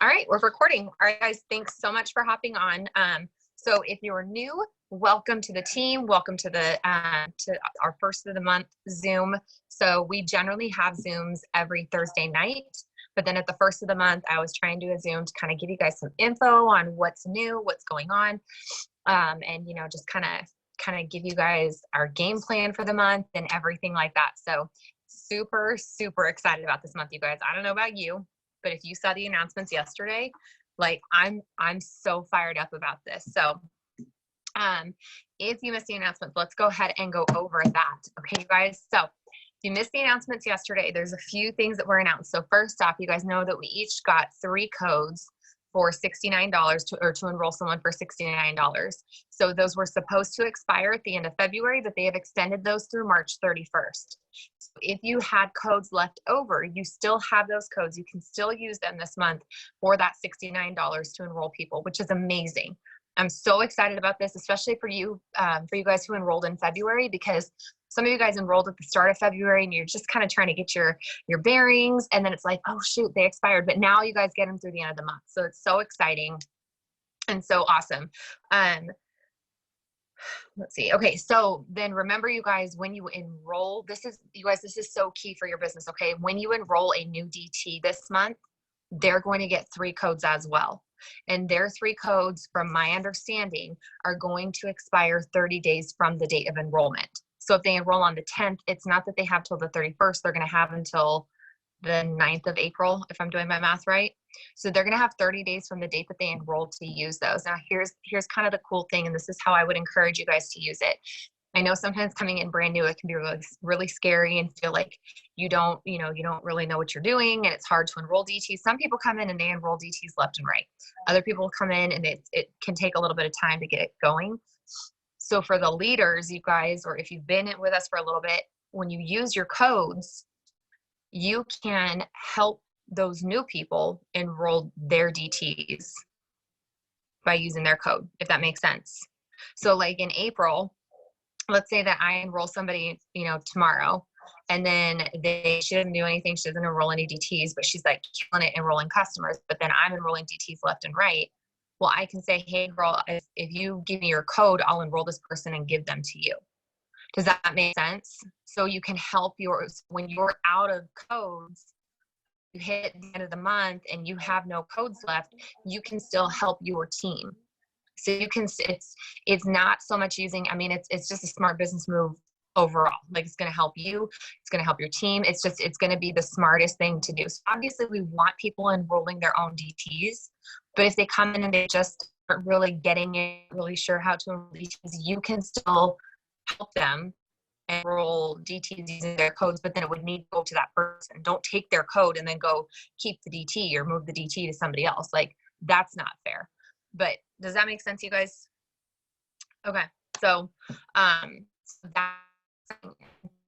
All right, we're recording. All right, guys, thanks so much for hopping on. So if you're new, welcome to the team. Welcome to our first of the month Zoom. So we generally have Zooms every Thursday night, but then at the first of the month, I was trying to do a Zoom to kind of give you guys some info on what's new, what's going on, and just kind of give you guys our game plan for the month and everything like that. So super, super excited about this month, you guys. I don't know about you, but if you saw the announcements yesterday, like I'm so fired up about this. So if you missed the announcements, let's go ahead and go over that. Okay, you guys. So if you missed the announcements yesterday, there's a few things that were announced. So first off, you guys know that we each got 3 codes for $69 to enroll someone for $69. So those were supposed to expire at the end of February, but they have extended those through March 31st. So if you had codes left over, you still have those codes. You can still use them this month for that $69 to enroll people, which is amazing. I'm so excited about this, especially for you guys who enrolled in February, because some of you guys enrolled at the start of February and you're just kind of trying to get your bearings, and then it's like, oh shoot, they expired, but now you guys get them through the end of the month. So it's so exciting and so awesome. Let's see. Okay, so then remember, you guys, when you enroll, this is so key for your business. Okay, when you enroll a new DT this month, they're going to get 3 codes as well. And their 3 codes, from my understanding, are going to expire 30 days from the date of enrollment. So if they enroll on the 10th, it's not that they have till the 31st. They're going to have until the 9th of April, if I'm doing my math right. So they're going to have 30 days from the date that they enrolled to use those. Now, here's kind of the cool thing, and this is how I would encourage you guys to use it. I know sometimes coming in brand new, it can be really, really scary and feel like you don't really know what you're doing, and it's hard to enroll DTs. Some people come in and they enroll DTs left and right. Other people come in and it can take a little bit of time to get it going. So for the leaders, you guys, or if you've been with us for a little bit, when you use your codes, you can help those new people enroll their DTs by using their code, if that makes sense. So like in April, let's say that I enroll somebody, tomorrow, and then she doesn't do anything. She doesn't enroll any DTs, but she's like killing it enrolling customers. But then I'm enrolling DTs left and right. Well, I can say, hey girl, if you give me your code, I'll enroll this person and give them to you. Does that make sense? So you can help when you're out of codes, you hit the end of the month and you have no codes left, you can still help your team. So you can, it's not so much using, it's just a smart business move overall. Like, it's going to help you. It's going to help your team. It's going to be the smartest thing to do. So obviously we want people enrolling their own DTs, but if they come in and they just aren't really getting it, really sure how to enroll DTs, you can still help them enroll DTs using their codes, but then it would need to go to that person. Don't take their code and then go keep the DT or move the DT to somebody else. Like, that's not fair. But does that make sense, you guys? Okay. So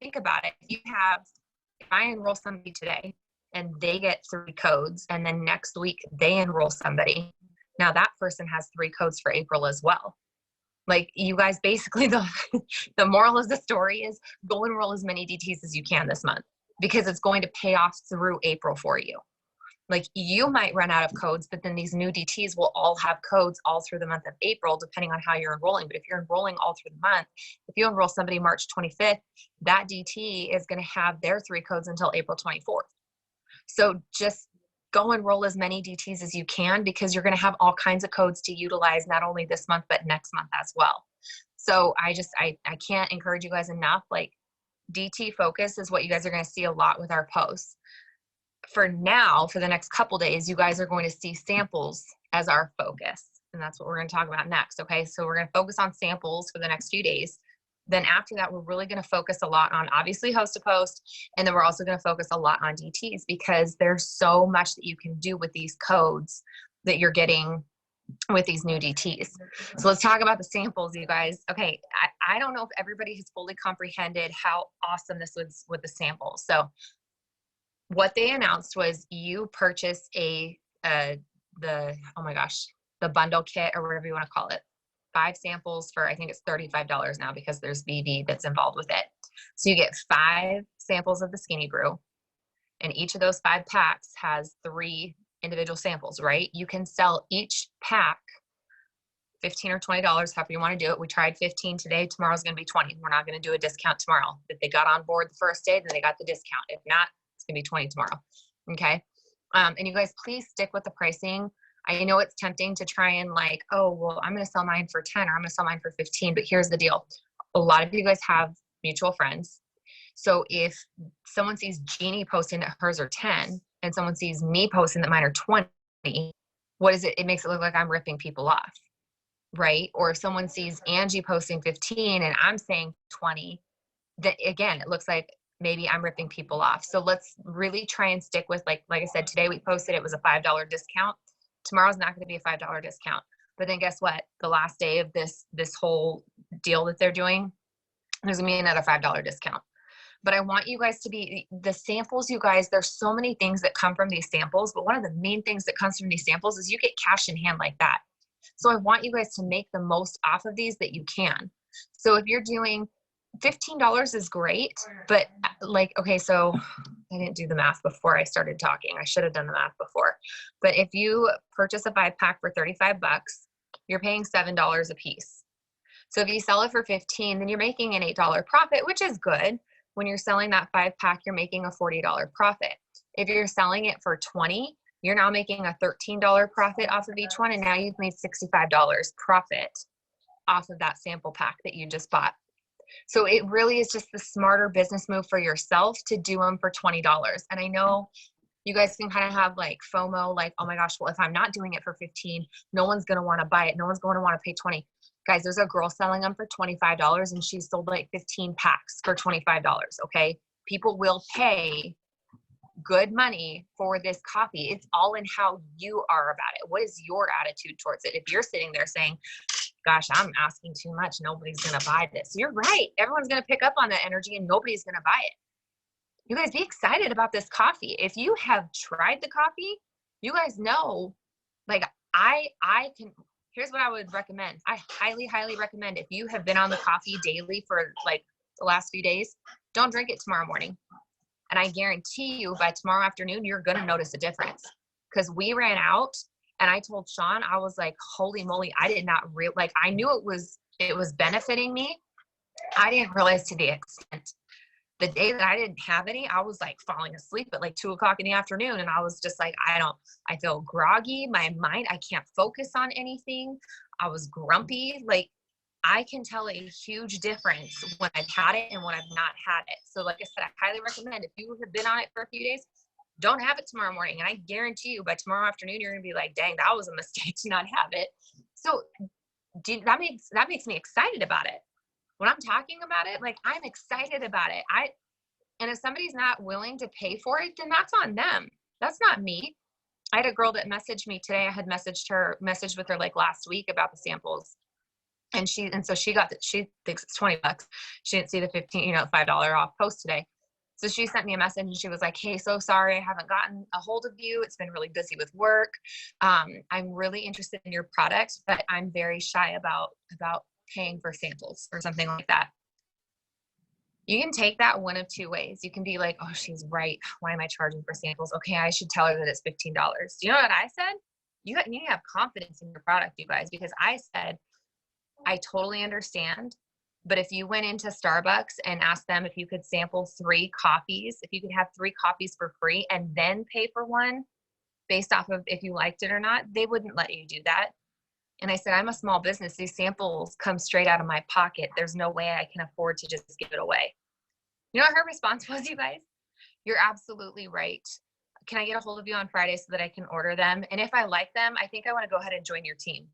think about it. If I enroll somebody today and they get 3 codes, and then next week they enroll somebody, now that person has 3 codes for April as well. Like, you guys, basically the moral of the story is go enroll as many DTs as you can this month, because it's going to pay off through April for you. Like, you might run out of codes, but then these new DTs will all have codes all through the month of April, depending on how you're enrolling. But if you're enrolling all through the month, if you enroll somebody March 25th, that DT is going to have their 3 codes until April 24th. So just go enroll as many DTs as you can, because you're going to have all kinds of codes to utilize, not only this month, but next month as well. So I can't encourage you guys enough. Like, DT focus is what you guys are going to see a lot with our posts. For now, for the next couple days, you guys are going to see samples as our focus. And that's what we're going to talk about next. Okay. So we're going to focus on samples for the next few days. Then after that, we're really going to focus a lot on, obviously, host to post. And then we're also going to focus a lot on DTs, because there's so much that you can do with these codes that you're getting with these new DTs. So let's talk about the samples, you guys. Okay. I don't know if everybody has fully comprehended how awesome this was with the samples. So what they announced was you purchase the bundle kit, or whatever you want to call it. 5 samples for, I think it's $35 now, because there's BV that's involved with it. So you get 5 samples of the Skinny Brew, and each of those 5 packs has 3 individual samples, right? You can sell each pack $15 or $20, however you want to do it. We tried 15 today. Tomorrow's going to be 20. We're not going to do a discount tomorrow. If they got on board the first day, then they got the discount. If not, it's going to be 20 tomorrow. Okay. And you guys, please stick with the pricing. I know it's tempting to try and like, oh, well, I'm going to sell mine for 10 or I'm going to sell mine for 15, but here's the deal. A lot of you guys have mutual friends. So if someone sees Jeannie posting that hers are 10 and someone sees me posting that mine are 20, what is it? It makes it look like I'm ripping people off, right? Or if someone sees Angie posting 15 and I'm saying 20, that again, it looks like maybe I'm ripping people off. So let's really try and stick with, like I said, today we posted, it was a $5 discount. Tomorrow's not going to be a $5 discount. But then guess what? The last day of this whole deal that they're doing, there's going to be another $5 discount. But I want you guys to be, the samples, you guys, there's so many things that come from these samples, but one of the main things that comes from these samples is you get cash in hand like that. So I want you guys to make the most off of these that you can. So if you're doing $15 is great, but like, okay, so I didn't do the math before I started talking. I should have done the math before. But if you purchase a 5-pack for $35, you're paying $7 a piece. So if you sell it for 15, then you're making an $8 profit, which is good. When you're selling that 5-pack, you're making a $40 profit. If you're selling it for 20, you're now making a $13 profit off of each one. And now you've made $65 profit off of that sample pack that you just bought. So it really is just the smarter business move for yourself to do them for $20. And I know you guys can kind of have like FOMO, like, oh my gosh, well, if I'm not doing it for 15, no one's going to want to buy it. No one's going to want to pay 20. Guys, there's a girl selling them for $25 and she's sold like 15 packs for $25. Okay. People will pay good money for this coffee. It's all in how you are about it. What is your attitude towards it? If you're sitting there saying, gosh, I'm asking too much, nobody's going to buy this. You're right. Everyone's going to pick up on that energy and nobody's going to buy it. You guys be excited about this coffee. If you have tried the coffee, you guys know, like I can, here's what I would recommend. I highly, highly recommend if you have been on the coffee daily for like the last few days, don't drink it tomorrow morning. And I guarantee you by tomorrow afternoon, you're going to notice a difference, because we ran out and I told Sean, I was like, holy moly, I did not like, I knew it was benefiting me. I didn't realize to the extent. The day that I didn't have any, I was like falling asleep at like 2 o'clock in the afternoon. And I was just like, I feel groggy. My mind, I can't focus on anything. I was grumpy. Like I can tell a huge difference when I've had it and when I've not had it. So like I said, I highly recommend if you have been on it for a few days, don't have it tomorrow morning. And I guarantee you by tomorrow afternoon, you're going to be like, dang, that was a mistake to not have it. So that makes me excited about it. When I'm talking about it, like I'm excited about it. And if somebody's not willing to pay for it, then that's on them. That's not me. I had a girl that messaged me today. I had messaged with her like last week about the samples. And so she thinks it's $20. She didn't see the $5 off post today. So she sent me a message and she was like, hey, so sorry, I haven't gotten a hold of you. It's been really busy with work. I'm really interested in your product, but I'm very shy about paying for samples or something like that. You can take that one of two ways. You can be like, oh, she's right. Why am I charging for samples? Okay, I should tell her that it's $15. Do you know what I said? You need to have confidence in your product, you guys, because I said, I totally understand. But if you went into Starbucks and asked them if you could sample 3 coffees, if you could have 3 coffees for free and then pay for one based off of if you liked it or not, they wouldn't let you do that. And I said, I'm a small business. These samples come straight out of my pocket. There's no way I can afford to just give it away. You know what her response was, you guys? You're absolutely right. Can I get a hold of you on Friday so that I can order them? And if I like them, I think I want to go ahead and join your team.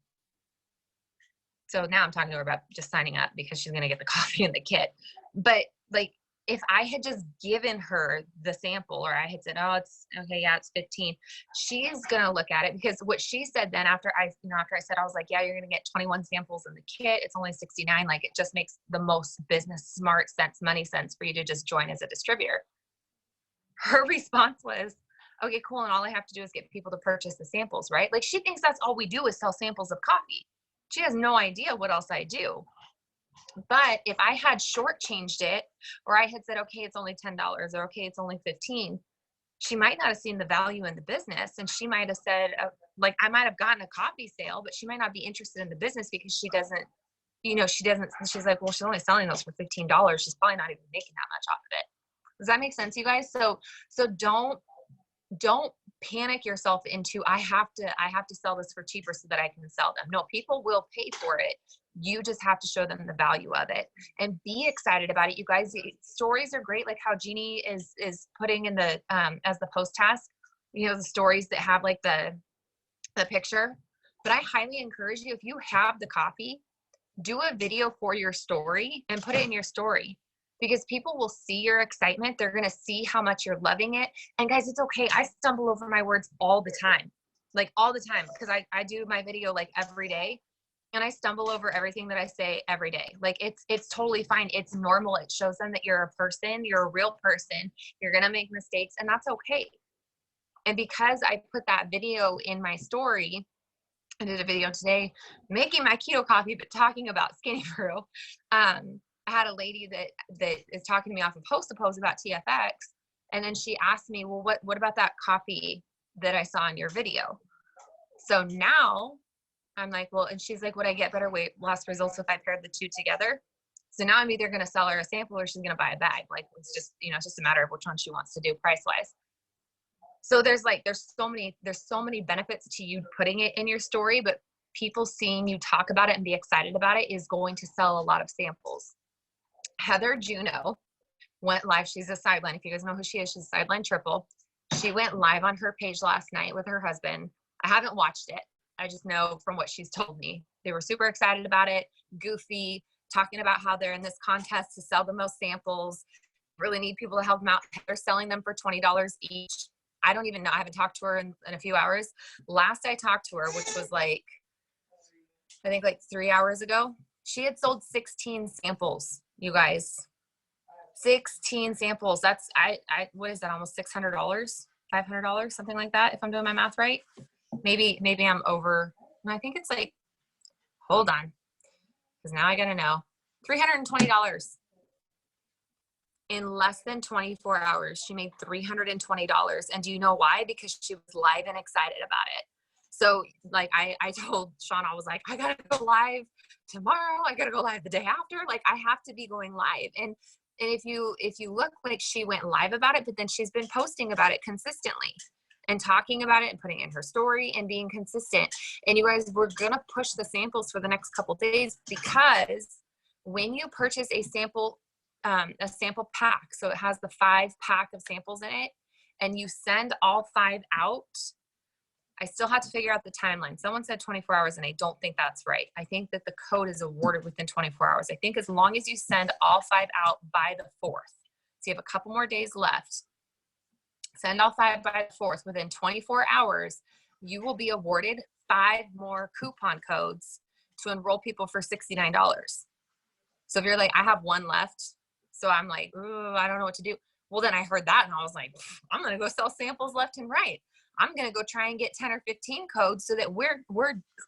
So now I'm talking to her about just signing up because she's going to get the coffee and the kit. But like, if I had just given her the sample, or I had said, oh, it's okay, yeah, it's 15, she's going to look at it, because what she said then after I said, I was like, yeah, you're going to get 21 samples in the kit. It's only 69. Like, it just makes the most business smart sense, money sense for you to just join as a distributor. Her response was, okay, cool. And all I have to do is get people to purchase the samples, right? Like, she thinks that's all we do is sell samples of coffee. She has no idea what else I do. But if I had shortchanged it, or I had said, okay, it's only $10, or okay, it's only 15, she might not have seen the value in the business, and she might have said, like, I might have gotten a coffee sale, but she might not be interested in the business because she doesn't, she's like, well, she's only selling those for $15. She's probably not even making that much off of it. Does that make sense, you guys? So don't panic yourself into, I have to sell this for cheaper so that I can sell them. No, people will pay for it. You just have to show them the value of it and be excited about it. You guys, stories are great. Like how Jeannie is putting in the, as the post task, the stories that have like the picture. But I highly encourage you, if you have the copy, do a video for your story and put it in your story, because people will see your excitement. They're going to see how much you're loving it. And guys, it's okay. I stumble over my words all the time, like all the time, because I do my video like every day, and I stumble over everything that I say every day. Like it's totally fine. It's normal. It shows them that you're a person, you're a real person. You're going to make mistakes, and that's okay. And because I put that video in my story, I did a video today making my keto coffee, but talking about Skinny Brew. I had a lady that is talking to me off of Post to Post about TFX. And then she asked me, well, what about that coffee that I saw in your video? So now I'm like, well, and she's like, would I get better weight loss results if I paired the two together? So now I'm either going to sell her a sample or she's going to buy a bag. Like, it's just, it's just a matter of which one she wants to do price wise. So there's so many benefits to you putting it in your story, but people seeing you talk about it and be excited about it is going to sell a lot of samples. Heather Juno went live. She's a Sideline. If you guys know who she is, she's a Sideline Triple. She went live on her page last night with her husband. I haven't watched it. I just know from what she's told me. They were super excited about it, goofy, talking about how they're in this contest to sell the most samples. Really need people to help them out. They're selling them for $20 each. I don't even know. I haven't talked to her in a few hours. Last I talked to her, which was I think 3 hours ago, she had sold 16 samples, you guys. 16 samples. That's, what is that? Almost $600, $500, something like that. If I'm doing my math right, maybe I'm over. I think it's hold on. Cause now I got to know, $320. In less than 24 hours, she made $320. And do you know why? Because she was live and excited about it. So I told Sean, I was like, I got to go live tomorrow. I got to go live the day after. I have to be going live. And if you look, she went live about it, but then she's been posting about it consistently and talking about it and putting in her story and being consistent. And you guys, we're going to push the samples for the next couple days, because when you purchase a sample pack, so it has the 5-pack of samples in it, and you send all 5 out. I still have to figure out the timeline. Someone said 24 hours, and I don't think that's right. I think that the code is awarded within 24 hours. I think as long as you send all 5 out by the 4th, so you have a couple more days left, send all 5 by the 4th, within 24 hours, you will be awarded 5 more coupon codes to enroll people for $69. So if you're like, I have 1 left, so I'm like, ooh, I don't know what to do. Well, then I heard that and I was like, I'm going to go sell samples left and right. I'm going to go try and get 10 or 15 codes so that we're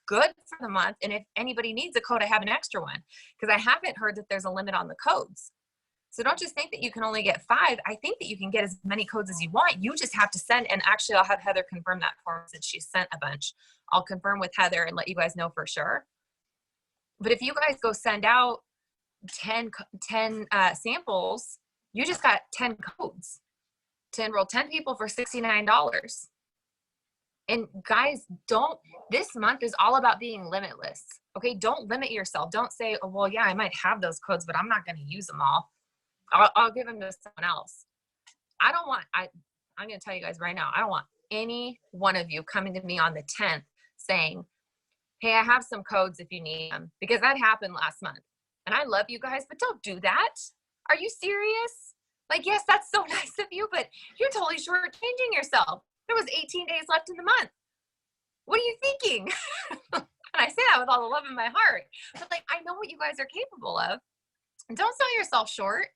good for the month. And if anybody needs a code, I have an extra one, because I haven't heard that there's a limit on the codes. So don't just think that you can only get 5. I think that you can get as many codes as you want. You just have to send, and actually I'll have Heather confirm that for me since she sent a bunch. I'll confirm with Heather and let you guys know for sure. But if you guys go send out 10 samples, you just got 10 codes to enroll 10 people for $69. And guys, this month is all about being limitless. Okay. Don't limit yourself. Don't say, oh, well, yeah, I might have those codes, but I'm not going to use them all. I'll give them to someone else. I'm going to tell you guys right now, I don't want any one of you coming to me on the 10th saying, hey, I have some codes if you need them, because that happened last month. And I love you guys, but don't do that. Are you serious? Yes, that's so nice of you, but you're totally shortchanging yourself. There was 18 days left in the month. What are you thinking? And I say that with all the love in my heart. But I know what you guys are capable of. Don't sell yourself short.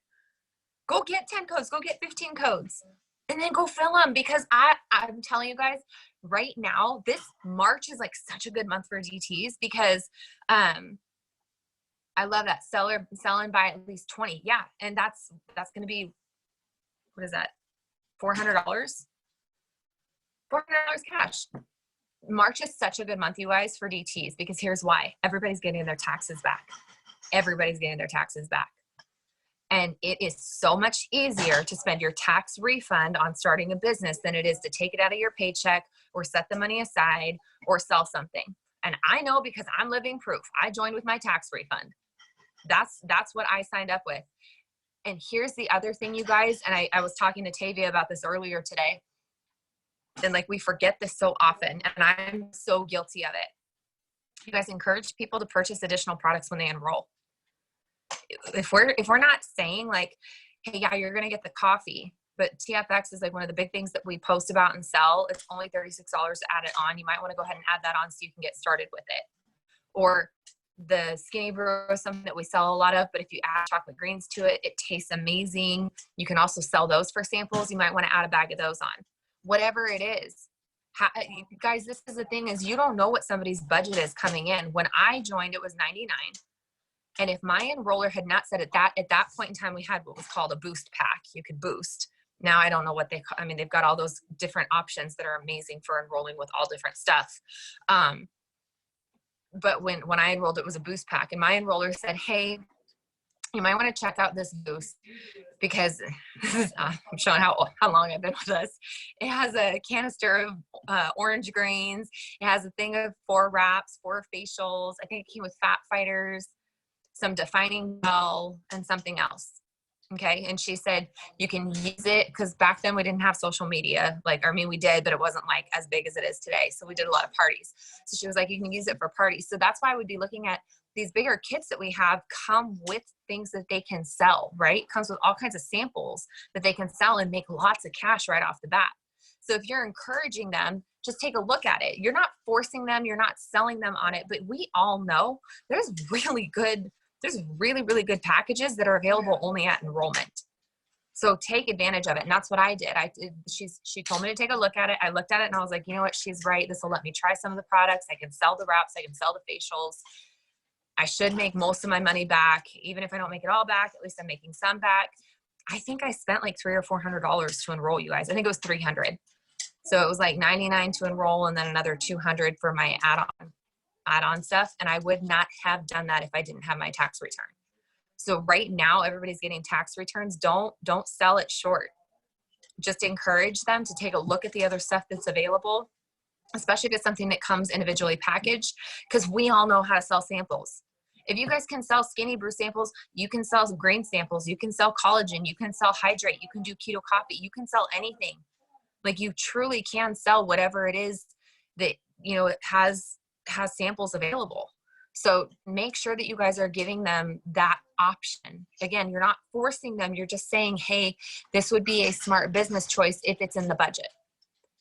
Go get 10 codes. Go get 15 codes. And then go fill them, because I'm telling you guys right now, this March is such a good month for DTs, because I love that selling by at least 20. Yeah. And that's going to be, what is that? $400. $400 cash. March is such a good month, you guys, for DTs, because here's why. Everybody's getting their taxes back. Everybody's getting their taxes back. And it is so much easier to spend your tax refund on starting a business than it is to take it out of your paycheck or set the money aside or sell something. And I know because I'm living proof. I joined with my tax refund. That's what I signed up with. And here's the other thing, you guys, and I was talking to Tavia about this earlier today. And like, we forget this so often, and I'm so guilty of it. You guys, encourage people to purchase additional products when they enroll. If we're not saying like, hey, yeah, you're going to get the coffee, but TFX is like one of the big things that we post about and sell. It's only $36 to add it on. You might want to go ahead and add that on so you can get started with it. Or the Skinny Brew is something that we sell a lot of, but if you add chocolate greens to it, it tastes amazing. You can also sell those for samples. You might want to add a bag of those on. Whatever it is. Guys, this is the thing, is you don't know what somebody's budget is coming in. When I joined, it was $99. And if my enroller had not said at that point in time, we had what was called a boost pack. You could boost. Now I don't know what they've got all those different options that are amazing for enrolling with all different stuff. But when I enrolled, it was a boost pack, and my enroller said, hey, you might want to check out this boost, because I'm showing how long I've been with us. It has a canister of orange greens. It has a thing of 4 wraps, 4 facials. I think it came with Fat Fighters, some defining gel, and something else. Okay. And she said, you can use it, because back then we didn't have social media. We did, but it wasn't like as big as it is today. So we did a lot of parties. So she was like, you can use it for parties. So that's why we'd be looking at these bigger kits that we have come with things that they can sell, right? Comes with all kinds of samples that they can sell and make lots of cash right off the bat. So if you're encouraging them, just take a look at it. You're not forcing them. You're not selling them on it, but we all know there's really, really good packages that are available only at enrollment. So take advantage of it. And that's what I did. She told me to take a look at it. I looked at it and I was like, you know what? She's right. This will let me try some of the products. I can sell the wraps. I can sell the facials. I should make most of my money back. Even if I don't make it all back, at least I'm making some back. I think I spent like $300 or $400 to enroll, you guys. I think it was $300. So it was like $99 to enroll, and then another $200 for my add-on stuff. And I would not have done that if I didn't have my tax return. So right now, everybody's getting tax returns. Don't sell it short. Just encourage them to take a look at the other stuff that's available, especially if it's something that comes individually packaged, because we all know how to sell samples. If you guys can sell Skinny Brew samples, you can sell grain samples, you can sell collagen, you can sell hydrate, you can do keto coffee, you can sell anything. Like, you truly can sell whatever it is that, it has samples available. So make sure that you guys are giving them that option. Again, you're not forcing them. You're just saying, hey, this would be a smart business choice if it's in the budget.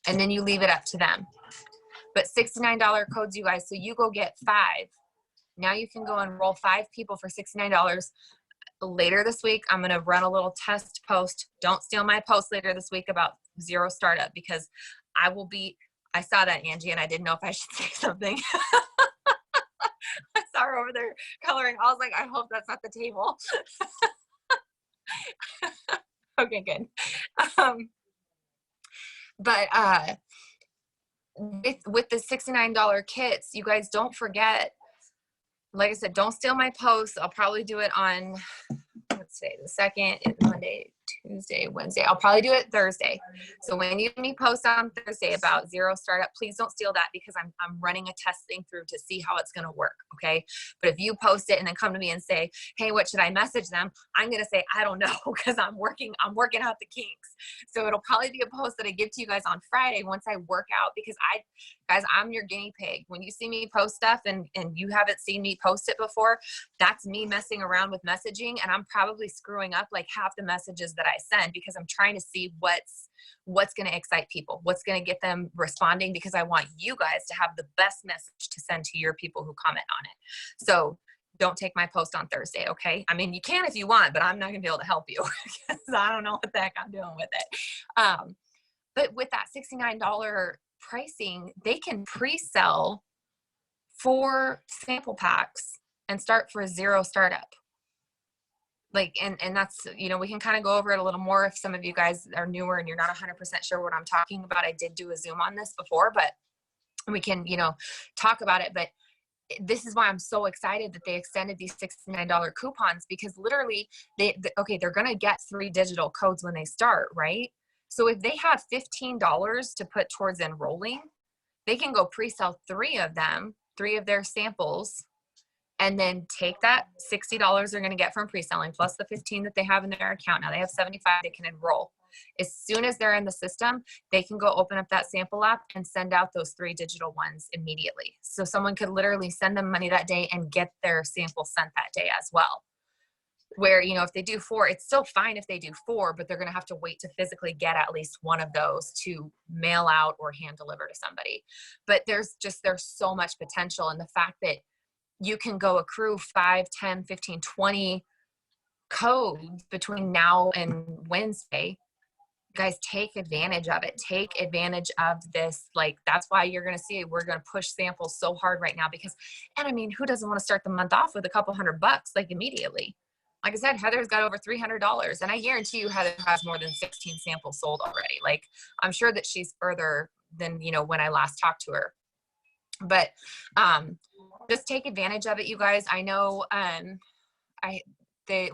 And then you leave it up to them. But $69 codes, you guys. So you go get 5. Now you can go enroll 5 people for $69. Later this week, I'm going to run a little test post. Don't steal my post later this week about Zero Startup, because I saw that, Angie, and I didn't know if I should say something. I saw her over there coloring. I was like, I hope that's not the table. Okay, good. But with the $69 kits, you guys don't forget, like I said, don't steal my post. I'll probably do it on, let's say the 2nd is Monday, Tuesday, Wednesday. I'll probably do it Thursday. So when you post on Thursday about Zero Startup, please don't steal that, because I'm running a test thing through to see how it's going to work. Okay. But if you post it and then come to me and say, hey, what should I message them? I'm going to say, I don't know, because I'm working out the kinks. So it'll probably be a post that I give to you guys on Friday once I work out, because I'm your guinea pig. When you see me post stuff and you haven't seen me post it before, that's me messing around with messaging, and I'm probably screwing up like half the messages that I send, because I'm trying to see what's going to excite people, what's going to get them responding, because I want you guys to have the best message to send to your people who comment on it. So don't take my post on Thursday. Okay. I mean, you can if you want, but I'm not gonna be able to help you because I don't know what the heck I'm doing with it. But with that $69 pricing, they can pre-sell 4 sample packs and start for Zero Startup. Like, and that's, you know, we can kind of go over it a little more if some of you guys are newer and you're not 100% sure what I'm talking about. I did do a Zoom on this before, but we can, you know, talk about it. But this is why I'm so excited that they extended these $69 coupons, because literally okay, they're going to get 3 digital codes when they start, right? So if they have $15 to put towards enrolling, they can go pre-sell 3 of them, 3 of their samples, and then take that $60 they're going to get from pre-selling plus the 15 that they have in their account. Now they have 75 they can enroll. As soon as they're in the system, they can go open up that sample app and send out those 3 digital ones immediately. So someone could literally send them money that day and get their sample sent that day as well. Where, you know, if they do 4, it's still fine if they do 4, but they're going to have to wait to physically get at least one of those to mail out or hand deliver to somebody. But there's so much potential. And the fact that you can go accrue 5, 10, 15, 20 codes between now and Wednesday. Guys, take advantage of it. Take advantage of this. Like, that's why you're going to see we're going to push samples so hard right now, because, and I mean, who doesn't want to start the month off with a couple $100 like immediately? Like I said, Heather's got over $300, and I guarantee you Heather has more than 16 samples sold already. Like, I'm sure that she's further than, you know, when I last talked to her. But just take advantage of it, you guys. I know I think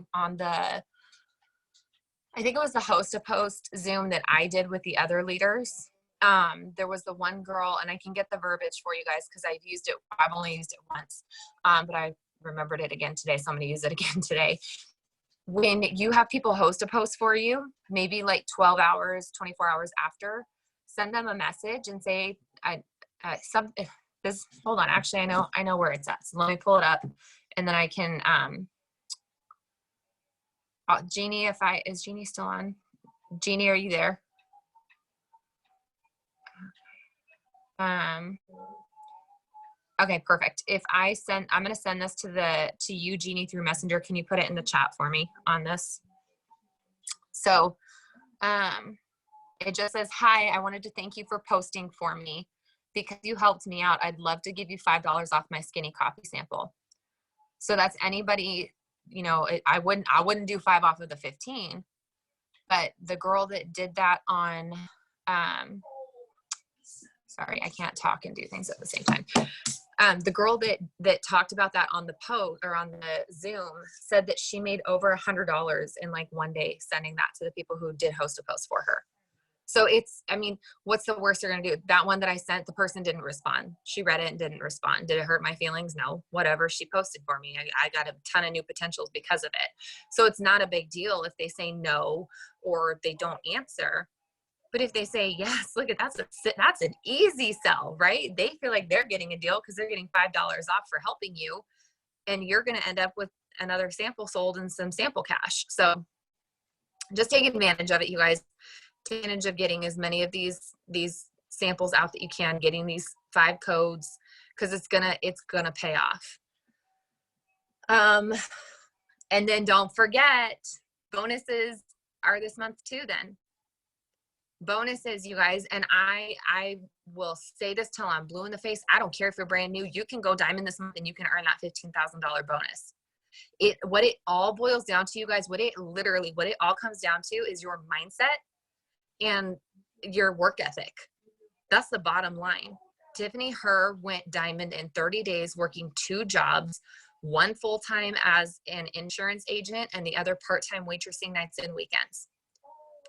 it was the host to post Zoom that I did with the other leaders. There was the one girl, and I can get the verbiage for you guys because I've only used it once, but I remembered it again today, so I'm going to use it again today. When you have people host a post for you, maybe like 12 hours, 24 hours after, send them a message and say, hold on, actually, I know where it's at. So let me pull it up, and then I can, Jeannie, is Jeannie still on? Jeannie, are you there? Okay, perfect. I'm going to send this to you, Jeannie, through Messenger. Can you put it in the chat for me on this? So, it just says, hi, I wanted to thank you for posting for me. Because you helped me out, I'd love to give you $5 off my Skinny Coffee sample. So that's anybody, you know, I wouldn't do 5 off of the 15, but the girl that did that on, sorry, I can't talk and do things at the same time. The girl that talked about that on the post or on the Zoom said that she made over $100 in like one day sending that to the people who did host a post for her. So I mean, what's the worst they're going to do? That one that I sent, the person didn't respond. She read it and didn't respond. Did it hurt my feelings? No, whatever. She posted for me. I got a ton of new potentials because of it. So it's not a big deal if they say no or they don't answer. But if they say yes, look at that's an easy sell, right? They feel like they're getting a deal because they're getting $5 off for helping you. And you're going to end up with another sample sold and some sample cash. So just take advantage of it, you guys. Advantage of getting as many of these samples out that you can, getting these 5 codes, because it's gonna pay off. And then don't forget, bonuses are this month too. Then bonuses, you guys, and I will say this till I'm blue in the face. I don't care if you're brand new. You can go diamond this month and you can earn that $15,000 bonus. What it all boils down to, you guys, what it all comes down to is your mindset and your work ethic. That's the bottom line. Tiffany Herr went diamond in 30 days working 2 jobs, one full-time as an insurance agent and the other part-time waitressing nights and weekends.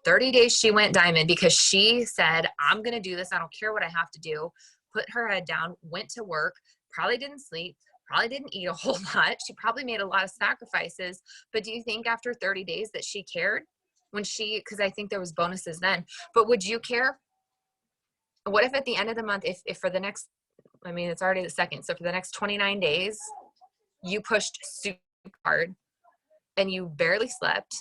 30 days she went diamond because she said, I'm going to do this. I don't care what I have to do. Put her head down, went to work, probably didn't sleep, probably didn't eat a whole lot. She probably made a lot of sacrifices. But do you think after 30 days that she cared? Because I think there was bonuses then, but would you care? What if at the end of the month, if for the next, I mean, it's already the 2nd. So for the next 29 days, you pushed super hard and you barely slept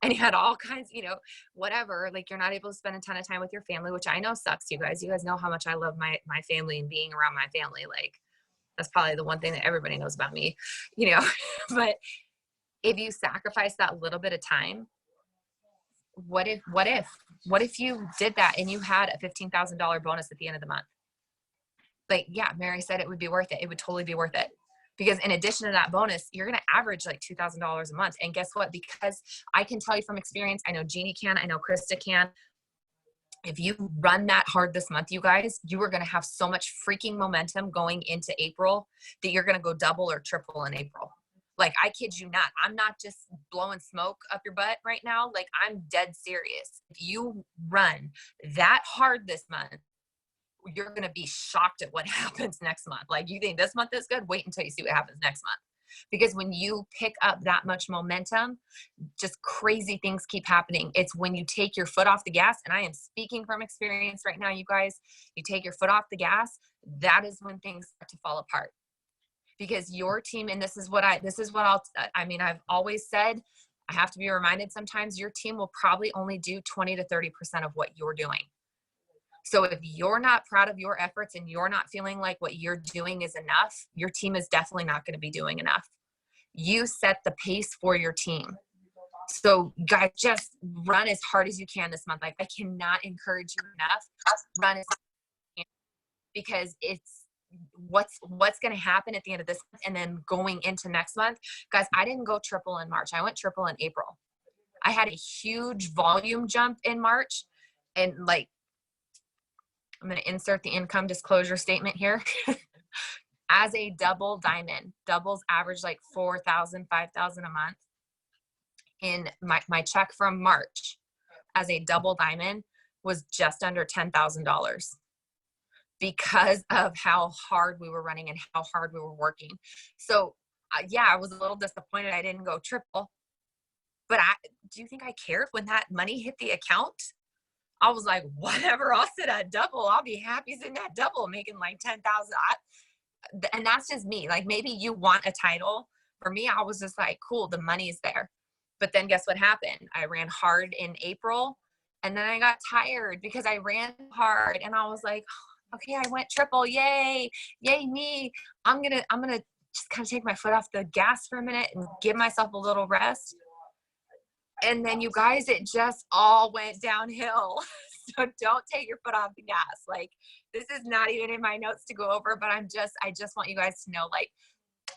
and you had all kinds, you know, whatever, like you're not able to spend a ton of time with your family, which I know sucks, you guys. You guys know how much I love my family and being around my family. Like, that's probably the one thing that everybody knows about me, you know, but if you sacrifice that little bit of time, what if you did that and you had a $15,000 bonus at the end of the month? Like, yeah, Mary said it would be worth it. It would totally be worth it. Because in addition to that bonus, you're going to average like $2,000 a month. And guess what? Because I can tell you from experience, I know Jeannie can, I know Krista can. If you run that hard this month, you guys, you are going to have so much freaking momentum going into April that you're going to go double or triple in April. Like, I kid you not. I'm not just blowing smoke up your butt right now. Like, I'm dead serious. If you run that hard this month, you're going to be shocked at what happens next month. Like, you think this month is good? Wait until you see what happens next month. Because when you pick up that much momentum, just crazy things keep happening. It's when you take your foot off the gas, and I am speaking from experience right now, you guys, you take your foot off the gas, that is when things start to fall apart. Because your team, and I've always said, I have to be reminded sometimes, your team will probably only do 20 to 30% of what you're doing. So if you're not proud of your efforts and you're not feeling like what you're doing is enough, your team is definitely not going to be doing enough. You set the pace for your team. So guys, just run as hard as you can this month. Like, I cannot encourage you enough. Run as hard as you can, because it's what's going to happen at the end of this month and then going into next month. Guys, I didn't go triple in March. I went triple in April. I had a huge volume jump in March, and like, I'm going to insert the income disclosure statement here. As a double diamond, doubles average like 4,000, 5,000 a month. In my check from March as a double diamond was just under $10,000 because of how hard we were running and how hard we were working. So yeah, I was a little disappointed I didn't go triple, but do you think I cared when that money hit the account? I was like, whatever, I'll sit at double. I'll be happy sitting at double, making like 10,000. And that's just me. Like, maybe you want a title. For me, I was just like, cool, the money's there. But then guess what happened? I ran hard in April, and then I got tired because I ran hard, and I was like, okay, I went triple. Yay me. I'm going to just kind of take my foot off the gas for a minute and give myself a little rest. And then, you guys, it just all went downhill. So don't take your foot off the gas. Like, this is not even in my notes to go over, but I just want you guys to know, like,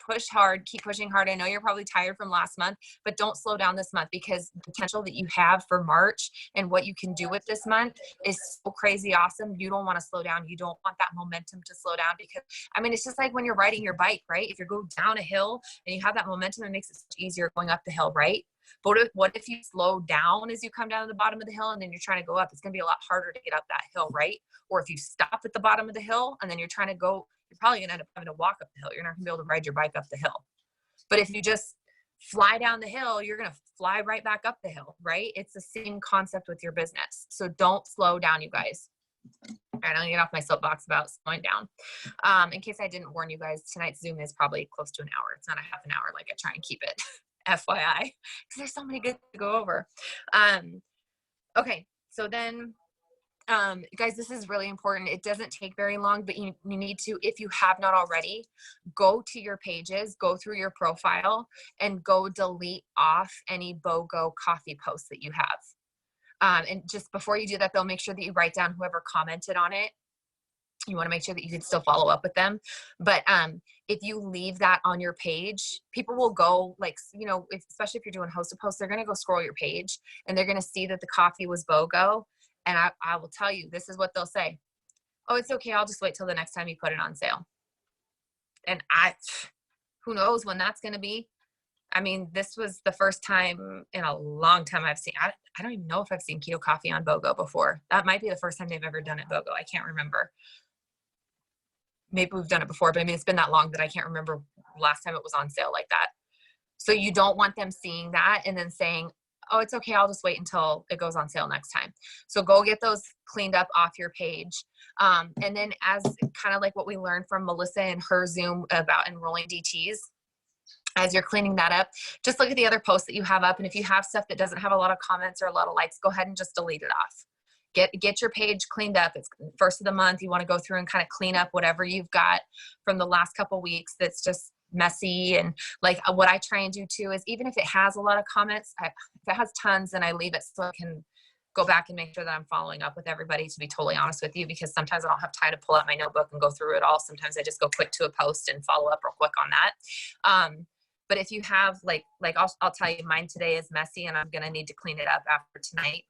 push hard, keep pushing hard. I know you're probably tired from last month, but don't slow down this month, because the potential that you have for March and what you can do with this month is so crazy awesome. You don't want to slow down. You don't want that momentum to slow down, because I mean, it's just like when you're riding your bike, right? If you go down a hill and you have that momentum, it makes it so much easier going up the hill, right? But what if you slow down as you come down to the bottom of the hill and then you're trying to go up? It's going to be a lot harder to get up that hill, right? Or if you stop at the bottom of the hill and then you're trying to go, you're probably going to end up having to walk up the hill. You're not going to be able to ride your bike up the hill. But if you just fly down the hill, you're going to fly right back up the hill, right? It's the same concept with your business. So don't slow down, you guys. All right, I'm going to get off my soapbox about slowing down. In case I didn't warn you guys, tonight's Zoom is probably close to an hour. It's not a half an hour like I try and keep it. FYI, because there's so many good to go over. Okay, so then, guys, this is really important. It doesn't take very long, but you need to, if you have not already, go to your pages, go through your profile, and go delete off any BOGO coffee posts that you have. And just before you do that, though, make sure that you write down whoever commented on it. You want to make sure that you can still follow up with them. But if you leave that on your page, people will go, like, you know, especially if you're doing host to post, they're going to go scroll your page and they're going to see that the coffee was BOGO. And I will tell you, this is what they'll say. Oh, it's okay. I'll just wait till the next time you put it on sale. And who knows when that's going to be. I mean, this was the first time in a long time I've seen, I don't even know if I've seen keto coffee on BOGO before. That might be the first time they've ever done it BOGO. I can't remember. Maybe we've done it before, but I mean, it's been that long that I can't remember last time it was on sale like that. So you don't want them seeing that and then saying, oh, it's okay, I'll just wait until it goes on sale next time. So go get those cleaned up off your page. And then, as kind of like what we learned from Melissa and her Zoom about enrolling DTs, as you're cleaning that up, just look at the other posts that you have up. And if you have stuff that doesn't have a lot of comments or a lot of likes, go ahead and just delete it off. Get your page cleaned up. It's first of the month. You want to go through and kind of clean up whatever you've got from the last couple weeks that's just messy. And like what I try and do too is, even if it has a lot of comments, if it has tons, then I leave it so I can go back and make sure that I'm following up with everybody, to be totally honest with you, because sometimes I don't have time to pull out my notebook and go through it all. Sometimes I just go quick to a post and follow up real quick on that. But if you have I'll tell you, mine today is messy and I'm going to need to clean it up after tonight,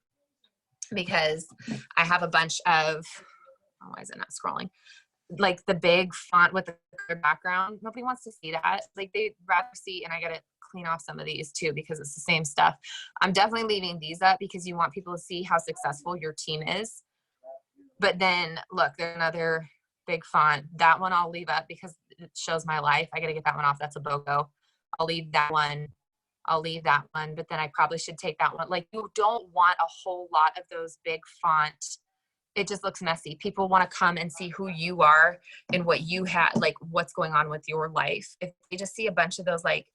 because I have a bunch of, oh, why is it not scrolling? Like the big font with the clear background. Nobody wants to see that. Like they'd rather see, and I got to clean off some of these too, because it's the same stuff. I'm definitely leaving these up because you want people to see how successful your team is. But then look, there's another big font. That one I'll leave up because it shows my life. I got to get that one off. That's a BOGO. I'll leave that one. But then I probably should take that one. Like, you don't want a whole lot of those big font. It just looks messy. People want to come and see who you are and what you have, like what's going on with your life. If they just see a bunch of those, like,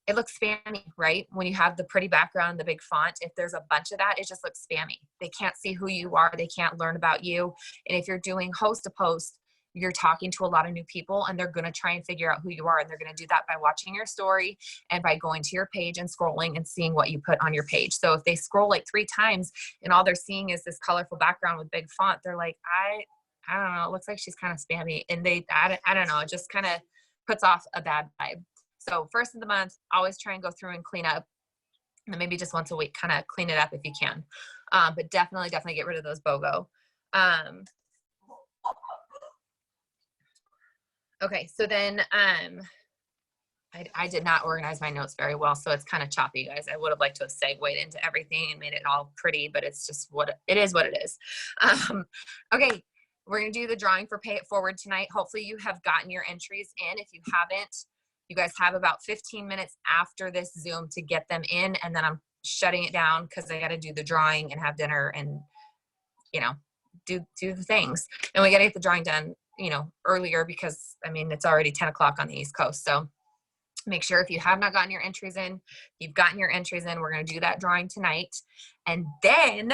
it looks spammy, right? When you have the pretty background, the big font, if there's a bunch of that, it just looks spammy. They can't see who you are. They can't learn about you. And if you're doing host to post, you're talking to a lot of new people, and they're going to try and figure out who you are. And they're going to do that by watching your story and by going to your page and scrolling and seeing what you put on your page. So if they scroll like 3 times and all they're seeing is this colorful background with big font, they're like, I don't know, it looks like she's kind of spammy. And I don't know, it just kind of puts off a bad vibe. So first of the month, always try and go through and clean up. And then maybe just once a week, kind of clean it up if you can. But definitely get rid of those BOGO. Okay, so then I did not organize my notes very well, so it's kind of choppy, guys. I would have liked to have segued into everything and made it all pretty, but it's just what it is. Okay, we're going to do the drawing for Pay It Forward tonight. Hopefully you have gotten your entries in. If you haven't, you guys have about 15 minutes after this Zoom to get them in, and then I'm shutting it down because I got to do the drawing and have dinner and, do the things. And we got to get the drawing done, earlier, because I mean, it's already 10 o'clock on the East Coast. So make sure if you have not gotten your entries in, you've gotten your entries in. We're going to do that drawing tonight. And then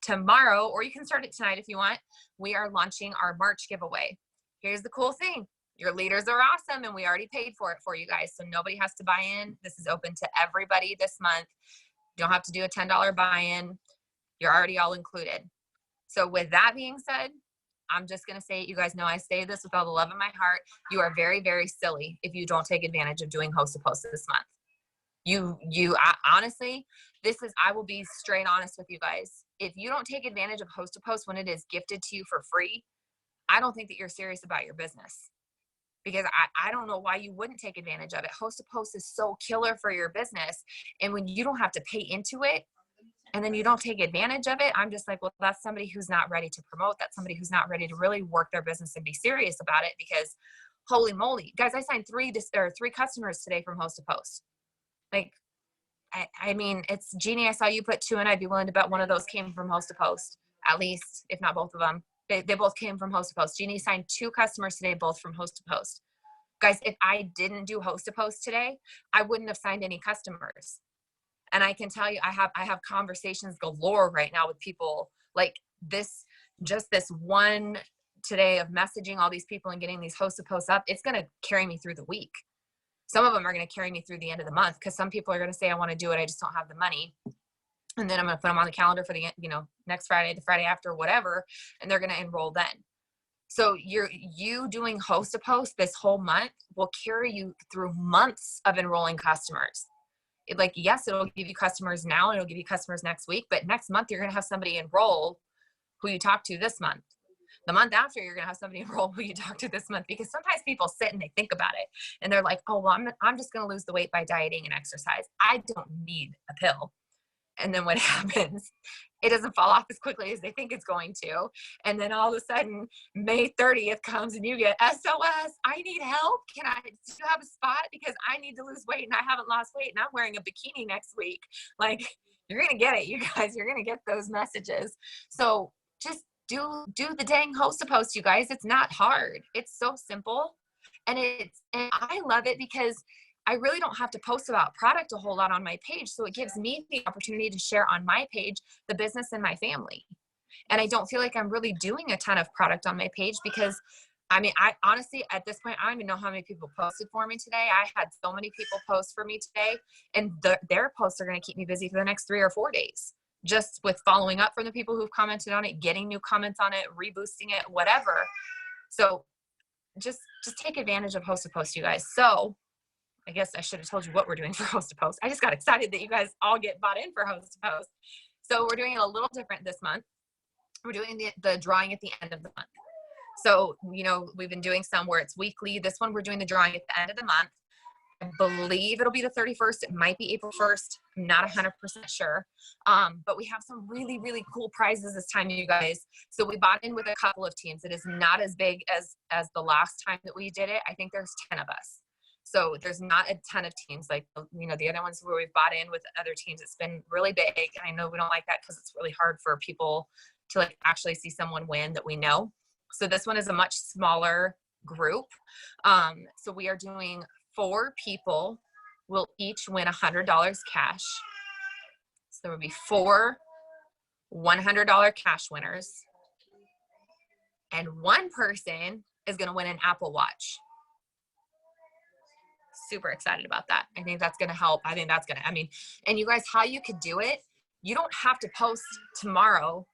tomorrow, or you can start it tonight if you want, we are launching our March giveaway. Here's the cool thing. Your leaders are awesome, and we already paid for it for you guys. So nobody has to buy in. This is open to everybody this month. You don't have to do a $10 buy-in. You're already all included. So with that being said, I'm just going to say it. You guys know I say this with all the love in my heart. You are very, very silly if you don't take advantage of doing host to post this month. Honestly, I will be straight honest with you guys. If you don't take advantage of host to post when it is gifted to you for free, I don't think that you're serious about your business, because I don't know why you wouldn't take advantage of it. Host to post is so killer for your business. And when you don't have to pay into it, and then you don't take advantage of it, I'm just like, well, that's somebody who's not ready to promote. That's somebody who's not ready to really work their business and be serious about it, because holy moly, guys, I signed 3 customers today from host to post. Like, I mean, it's Jeannie, I saw you put 2, and I'd be willing to bet one of those came from host to post, at least, if not both of them. They both came from host to post. Jeannie signed 2 customers today, both from host to post. Guys, if I didn't do host to post today, I wouldn't have signed any customers. And I can tell you, I have conversations galore right now with people like this, just this one today of messaging all these people and getting these host to posts up. It's going to carry me through the week. Some of them are going to carry me through the end of the month, because some people are going to say, I want to do it, I just don't have the money. And then I'm going to put them on the calendar for the, next Friday, the Friday after, whatever. And they're going to enroll then. So you doing host to post this whole month will carry you through months of enrolling customers. Yes, it'll give you customers now, and it'll give you customers next week, but next month you're going to have somebody enroll who you talk to this month. The month after, you're going to have somebody enroll who you talk to this month, because sometimes people sit and they think about it and they're like, oh, well, I'm just going to lose the weight by dieting and exercise. I don't need a pill. And then what happens? It doesn't fall off as quickly as they think it's going to. And then all of a sudden, May 30th comes and you get SOS. I need help. Do you have a spot? Because I need to lose weight and I haven't lost weight and I'm wearing a bikini next week. Like, you're going to get it, you guys. You're going to get those messages. So just do the dang host to post, you guys. It's not hard. It's so simple. And I love it because I really don't have to post about product a whole lot on my page. So it gives me the opportunity to share on my page the business and my family. And I don't feel like I'm really doing a ton of product on my page, because I mean, I honestly, at this point, I don't even know how many people posted for me today. I had so many people post for me today, and their posts are going to keep me busy for the next 3 or 4 days. just with following up from the people who've commented on it, getting new comments on it, reboosting it, whatever. So just take advantage of Host to Post, you guys. So I guess I should have told you what we're doing for Host to Post. I just got excited that you guys all get bought in for Host to Post. So we're doing it a little different this month. We're doing the drawing at the end of the month. So, you know, we've been doing some where it's weekly. This one, we're doing the drawing at the end of the month. I believe it'll be the 31st. It might be April 1st. I'm not 100% sure. But we have some really, really cool prizes this time, you guys. So we bought in with a couple of teams. It is not as big as the last time that we did it. I think there's 10 of us. So there's not a ton of teams like, you know, the other ones where we've bought in with other teams. It's been really big. I know we don't like that because it's really hard for people to like actually see someone win that we know. So this one is a much smaller group. So we are doing 4 people will each win $100 cash. So there will be 4 $100 cash winners. And one person is going to win an Apple Watch. Super excited about that. I think that's going to help. I mean, and you guys, how you could do it, you don't have to post tomorrow,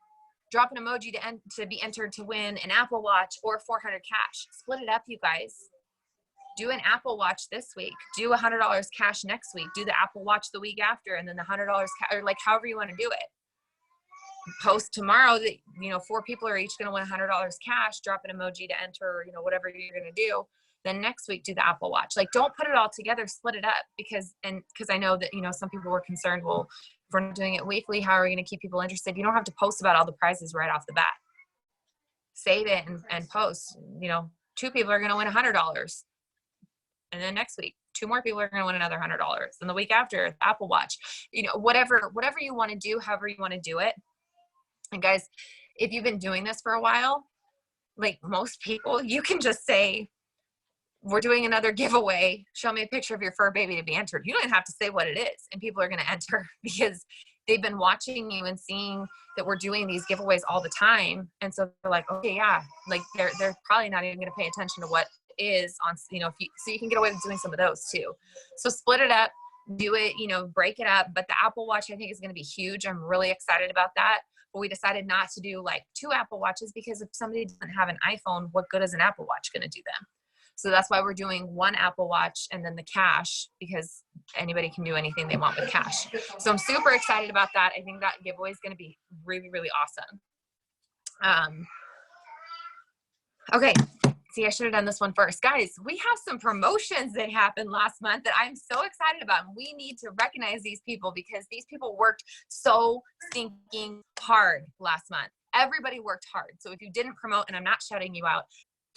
drop an emoji to be entered to win an Apple Watch or 400 cash. Split it up, you guys. Do an Apple Watch this week. Do $100 cash next week. Do the Apple Watch the week after, and then the $100 or like however you want to do it. Post tomorrow that, you know, 4 people are each going to win $100 cash. Drop an emoji to enter, you know, whatever you're going to do. Then next week, do the Apple Watch. Like, don't put it all together, split it up because I know that, you know, some people were concerned, well, if we're not doing it weekly, how are we going to keep people interested? You don't have to post about all the prizes right off the bat. Save it and post, you know, 2 people are going to win $100. And then next week, 2 more people are going to win another $100. And the week after, the Apple Watch, you know, whatever you want to do, however you want to do it. And guys, if you've been doing this for a while, like most people, you can just say, we're doing another giveaway. Show me a picture of your fur baby to be entered. You don't even have to say what it is. And people are going to enter because they've been watching you and seeing that we're doing these giveaways all the time. And so they're like, okay, yeah, like they're probably not even going to pay attention to what is on, you know, so you can get away with doing some of those too. So split it up, do it, you know, break it up. But the Apple Watch, I think, is going to be huge. I'm really excited about that. But we decided not to do like 2 Apple Watches because if somebody doesn't have an iPhone, what good is an Apple Watch going to do them? So that's why we're doing 1 Apple Watch and then the cash, because anybody can do anything they want with cash. So I'm super excited about that. I think that giveaway is going to be really, really awesome. Okay. See, I should have done this one first. Guys, we have some promotions that happened last month that I'm so excited about. And we need to recognize these people because these people worked so stinking hard last month. Everybody worked hard. So if you didn't promote, and I'm not shouting you out,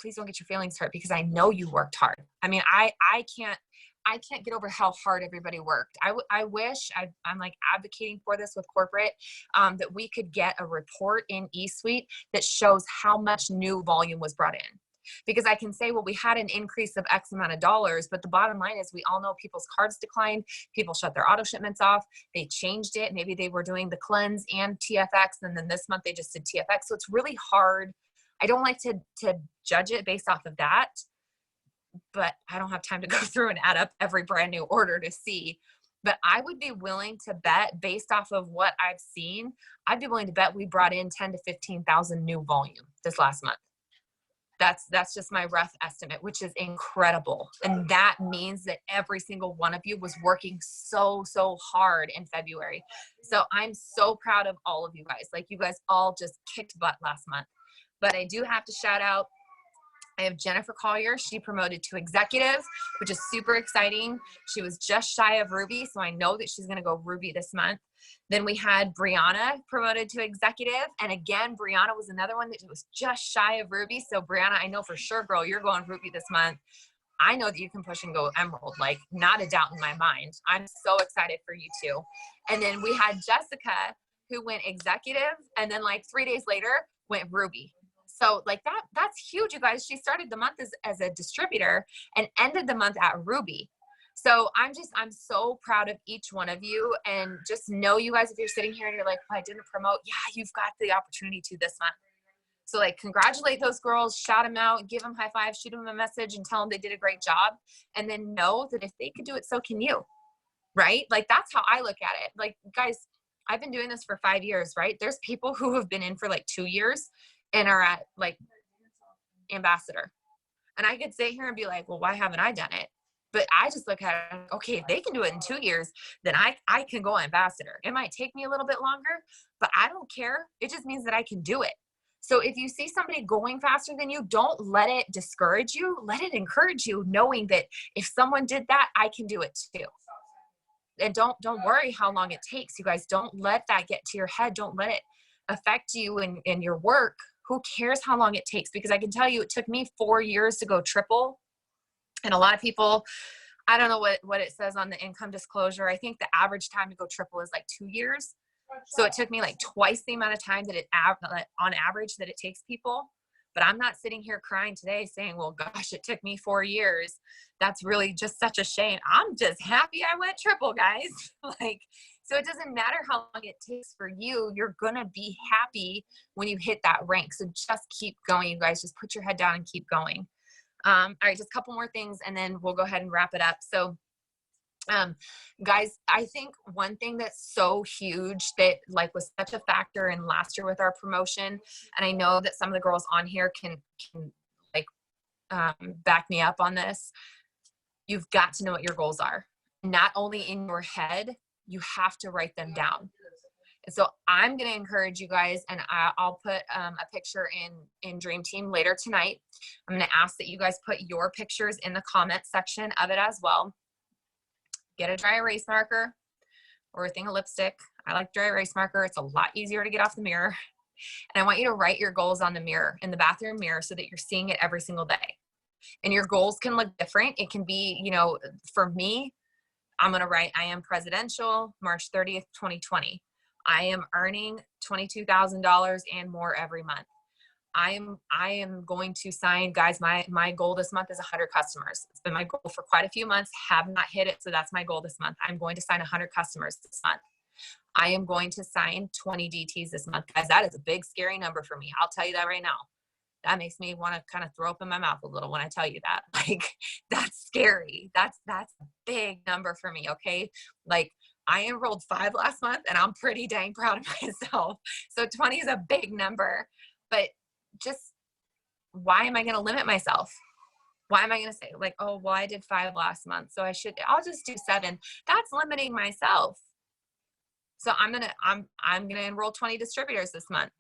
please don't get your feelings hurt because I know you worked hard. I mean, I can't get over how hard everybody worked. I wish I'm like advocating for this with corporate, that we could get a report in eSuite that shows how much new volume was brought in. Because I can say, well, we had an increase of X amount of dollars, but the bottom line is we all know people's cards declined. People shut their auto shipments off. They changed it. Maybe they were doing the cleanse and TFX. And then this month they just did TFX. So it's really hard. I don't like to judge it based off of that, but I don't have time to go through and add up every brand new order to see. But I would be willing to bet based off of what I've seen, I'd be willing to bet we brought in 10 to 15,000 new volume this last month. That's just my rough estimate, which is incredible. And that means that every single one of you was working so hard in February. So I'm so proud of all of you guys. Like, you guys all just kicked butt last month. But I do have to shout out, I have Jennifer Collier. She promoted to executive, which is super exciting. She was just shy of Ruby, so I know that she's going to go Ruby this month. Then we had Brianna promoted to executive. And again, Brianna was another one that was just shy of Ruby. So Brianna, I know for sure, girl, you're going Ruby this month. I know that you can push and go Emerald, like not a doubt in my mind. I'm so excited for you too. And then we had Jessica, who went executive, and then like 3 days later went Ruby. So like that's huge, you guys. She started the month as a distributor and ended the month at Ruby. So I'm so proud of each one of you. And just know, you guys, if you're sitting here and you're like, well, I didn't promote, yeah, you've got the opportunity to this month. So like, congratulate those girls, shout them out, give them high five, shoot them a message and tell them they did a great job. And then know that if they could do it, so can you, right? Like, that's how I look at it. Like, guys, I've been doing this for 5 years, right? There's people who have been in for like 2 years and are at like ambassador. And I could sit here and be like, well, why haven't I done it? But I just look at it, okay, if they can do it in 2 years, then I can go ambassador. It might take me a little bit longer, but I don't care. It just means that I can do it. So if you see somebody going faster than you, don't let it discourage you. Let it encourage you, knowing that if someone did that, I can do it too. And don't worry how long it takes. You guys, don't let that get to your head. Don't let it affect you in your work. Who cares how long it takes? Because I can tell you, it took me 4 years to go triple. And a lot of people, I don't know what it says on the income disclosure. I think the average time to go triple is like 2 years. So it took me like twice the amount of time that on average that it takes people. But I'm not sitting here crying today saying, well, gosh, it took me 4 years. That's really just such a shame. I'm just happy I went triple, guys. Like, so it doesn't matter how long it takes for you. You're going to be happy when you hit that rank. So just keep going, you guys. Just put your head down and keep going. All right, just a couple more things and then we'll go ahead and wrap it up. So guys, I think one thing that's so huge that like was such a factor in last year with our promotion, and I know that some of the girls on here can like back me up on this. You've got to know what your goals are, not only in your head, you have to write them down. And so I'm going to encourage you guys, and I'll put a picture in Dream Team later tonight. I'm going to ask that you guys put your pictures in the comment section of it as well. Get a dry erase marker or a thing of lipstick. I like dry erase marker. It's a lot easier to get off the mirror. And I want you to write your goals on the mirror, in the bathroom mirror, so that you're seeing it every single day. And your goals can look different. It can be, you know, for me, I'm going to write, I am presidential, March 30th, 2020. I am earning $22,000 and more every month. I am going to sign, guys, my goal this month is 100 customers. It's been my goal for quite a few months, have not hit it. So that's my goal this month. I'm going to sign 100 customers this month. I am going to sign 20 DTs this month. Guys, that is a big, scary number for me. I'll tell you that right now. That makes me want to kind of throw up in my mouth a little when I tell you that. Like, that's scary. That's a big number for me. Okay. Like, I enrolled 5 last month and I'm pretty dang proud of myself. So 20 is a big number, but just, why am I going to limit myself? Why am I going to say like, oh, well, I did 5 last month, so I'll just do 7. That's limiting myself. So I'm going to enroll 20 distributors this month.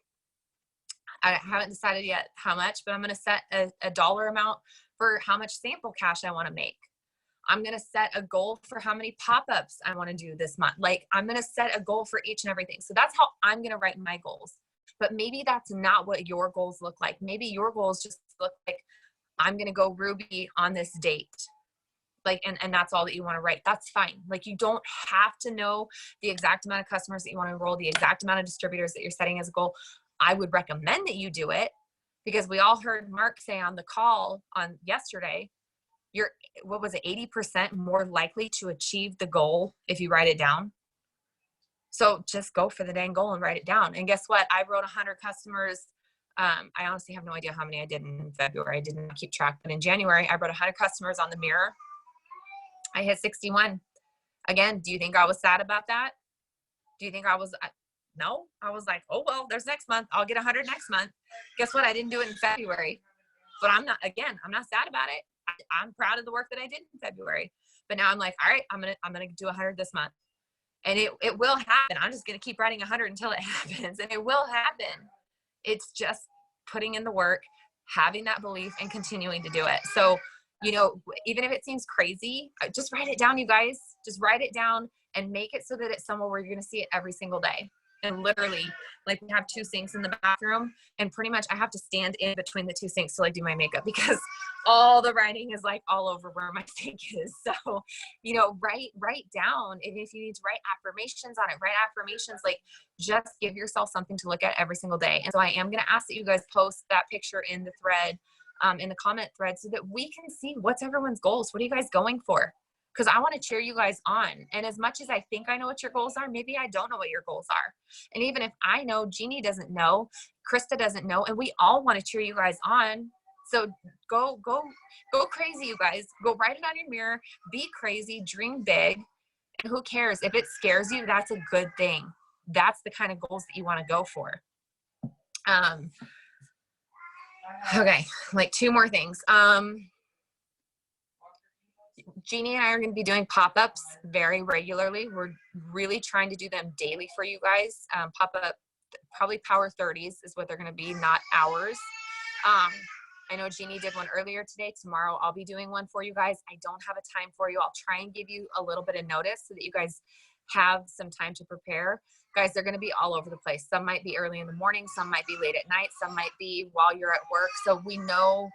I haven't decided yet how much, but I'm going to set a dollar amount for how much sample cash I want to make. I'm going to set a goal for how many pop-ups I want to do this month. Like, I'm going to set a goal for each and everything. So that's how I'm going to write my goals. But maybe that's not what your goals look like. Maybe your goals just look like, I'm going to go Ruby on this date. Like, and that's all that you want to write. That's fine. Like, you don't have to know the exact amount of customers that you want to enroll, the exact amount of distributors that you're setting as a goal. I would recommend that you do it, because we all heard Mark say on the call on yesterday, you're, what was it, 80% more likely to achieve the goal if you write it down. So just go for the dang goal and write it down. And guess what? I wrote 100 customers. I honestly have no idea how many I did in February. I didn't keep track, but in January, I wrote 100 customers on the mirror. I hit 61. Again, do you think I was sad about that? Do you think I was, no, I was like, oh, well, there's next month. I'll get 100 next month. Guess what? I didn't do it in February, but I'm not sad about it. I'm proud of the work that I did in February, but now I'm like, all right, I'm going to do 100 this month. And it will happen. I'm just going to keep writing 100 until it happens, and it will happen. It's just putting in the work, having that belief, and continuing to do it. So, you know, even if it seems crazy, just write it down, you guys. Just write it down and make it so that it's somewhere where you're going to see it every single day. And literally, like, we have 2 sinks in the bathroom, and pretty much I have to stand in between the 2 sinks to like do my makeup, because all the writing is like all over where my sink is. So, you know, write down. And if you need to write affirmations on it, write affirmations. Like, just give yourself something to look at every single day. And so I am going to ask that you guys post that picture in the thread, in the comment thread, so that we can see what's everyone's goals. What are you guys going for? Because I want to cheer you guys on. And as much as I think I know what your goals are, maybe I don't know what your goals are. And even if I know, Jeannie doesn't know, Krista doesn't know, and we all want to cheer you guys on. So go crazy, you guys. Go write it on your mirror. Be crazy. Dream big. And who cares? If it scares you, that's a good thing. that's the kind of goals that you want to go for. Okay, like 2 more things. Jeannie and I are going to be doing pop-ups very regularly. We're really trying to do them daily for you guys. Pop-up, probably Power 30s is what they're going to be, not hours. I know Jeannie did one earlier today. Tomorrow I'll be doing one for you guys. I don't have a time for you. I'll try and give you a little bit of notice so that you guys have some time to prepare. Guys, they're going to be all over the place. Some might be early in the morning. Some might be late at night. Some might be while you're at work. So we know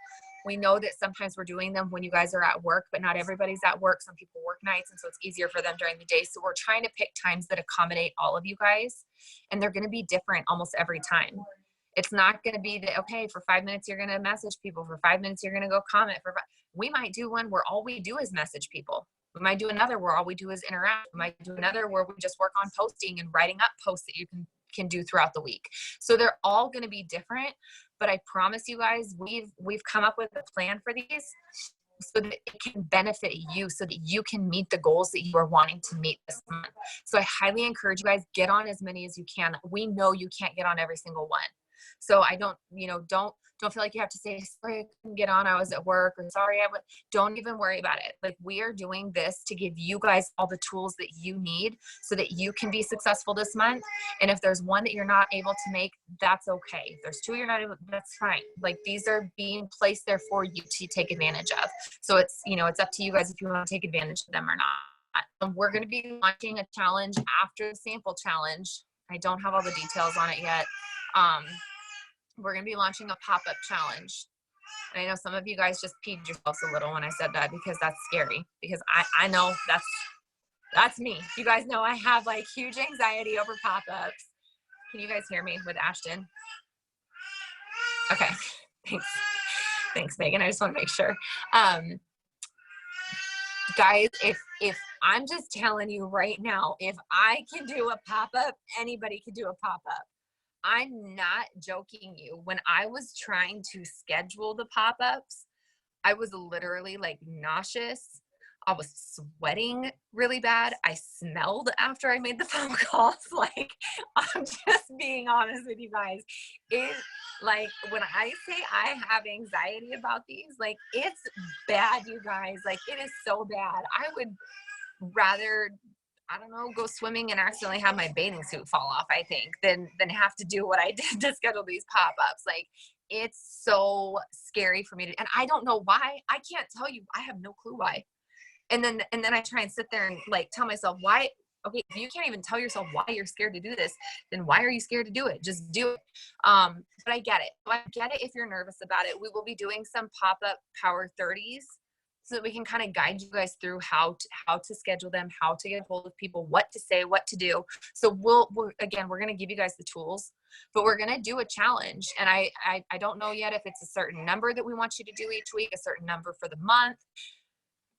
that sometimes we're doing them when you guys are at work, but not everybody's at work. Some people work nights, and so it's easier for them during the day. So we're trying to pick times that accommodate all of you guys, and they're going to be different almost every time. It's not going to be that, okay, for 5 minutes, you're going to message people. For 5 minutes, you're going to go comment. We might do one where all we do is message people. We might do another where all we do is interact. We might do another where we just work on posting and writing up posts that you can do throughout the week. So they're all going to be different, but I promise you guys, we've come up with a plan for these so that it can benefit you, so that you can meet the goals that you are wanting to meet this month. So I highly encourage you guys, get on as many as you can. We know you can't get on every single one. So I don't feel like you have to say, sorry, I couldn't get on, I was at work, or sorry, don't even worry about it. Like, we are doing this to give you guys all the tools that you need so that you can be successful this month. And if there's one that you're not able to make, that's okay. If there's 2 you're not able, that's fine. Like, these are being placed there for you to take advantage of. So it's, it's up to you guys if you want to take advantage of them or not. We're going to be launching a challenge after the sample challenge. I don't have all the details on it yet. We're going to be launching a pop-up challenge. And I know some of you guys just peed yourselves a little when I said that, because that's scary, because I know that's me. You guys know I have like huge anxiety over pop-ups. Can you guys hear me with Ashton? Okay. Thanks, Megan. I just want to make sure. Guys, if I'm just telling you right now, if I can do a pop-up, anybody can do a pop-up. I'm not joking you. When I was trying to schedule the pop-ups, I was literally like nauseous. I was sweating really bad. I smelled after I made the phone calls. Like, I'm just being honest with you guys. It, like, when I say I have anxiety about these, like, it's bad, you guys. Like, it is so bad. I would rather, I don't know, go swimming and accidentally have my bathing suit fall off, I think, than have to do what I did to schedule these pop-ups. Like, it's so scary for me to, and I don't know why. I can't tell you. I have no clue why. And then I try and sit there and like tell myself why. Okay, if you can't even tell yourself why you're scared to do this, then why are you scared to do it? Just do it. But I get it. I get it if you're nervous about it. We will be doing some pop-up Power 30s, so that we can kind of guide you guys through how to schedule them, how to get a hold of people, what to say, what to do. So we're going to give you guys the tools, but we're going to do a challenge. And I don't know yet if it's a certain number that we want you to do each week, a certain number for the month.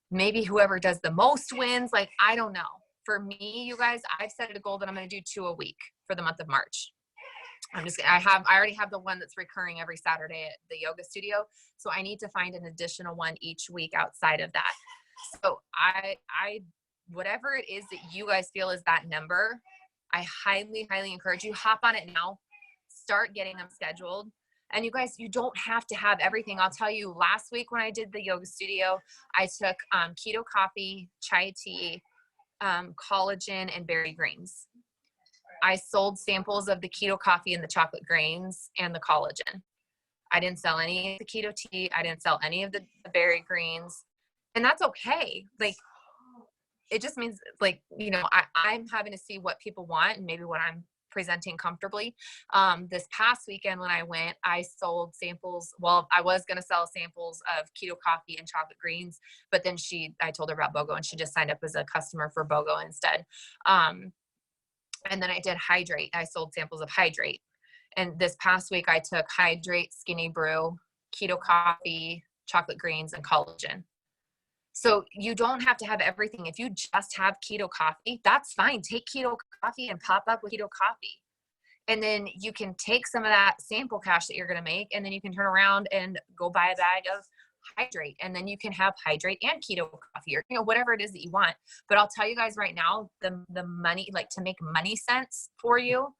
Maybe whoever does the most wins. Like, I don't know. For me, you guys, I've set a goal that I'm going to do 2 a week for the month of March. I already have the one that's recurring every Saturday at the yoga studio. So I need to find an additional one each week outside of that. So I whatever it is that you guys feel is that number, I highly, highly encourage you, hop on it now, start getting them scheduled. And you guys, you don't have to have everything. I'll tell you, last week when I did the yoga studio, I took keto coffee, chai tea, collagen, and berry greens. I sold samples of the keto coffee and the chocolate grains and the collagen. I didn't sell any of the keto tea. I didn't sell any of the berry greens. And that's okay. Like, it just means, like, I'm having to see what people want and maybe what I'm presenting comfortably. This past weekend when I went, I sold samples. Well, I was going to sell samples of keto coffee and chocolate greens, but then I told her about BOGO, and she just signed up as a customer for BOGO instead. And then I did Hydrate. I sold samples of Hydrate. And this past week I took Hydrate, Skinny Brew, keto coffee, chocolate greens, and collagen. So you don't have to have everything. If you just have keto coffee, that's fine. Take keto coffee and pop up with keto coffee. And then you can take some of that sample cash that you're going to make, and then you can turn around and go buy a bag of hydrate, and then you can have hydrate and keto coffee, or, whatever it is that you want. But I'll tell you guys right now, the money, like to make money sense for you,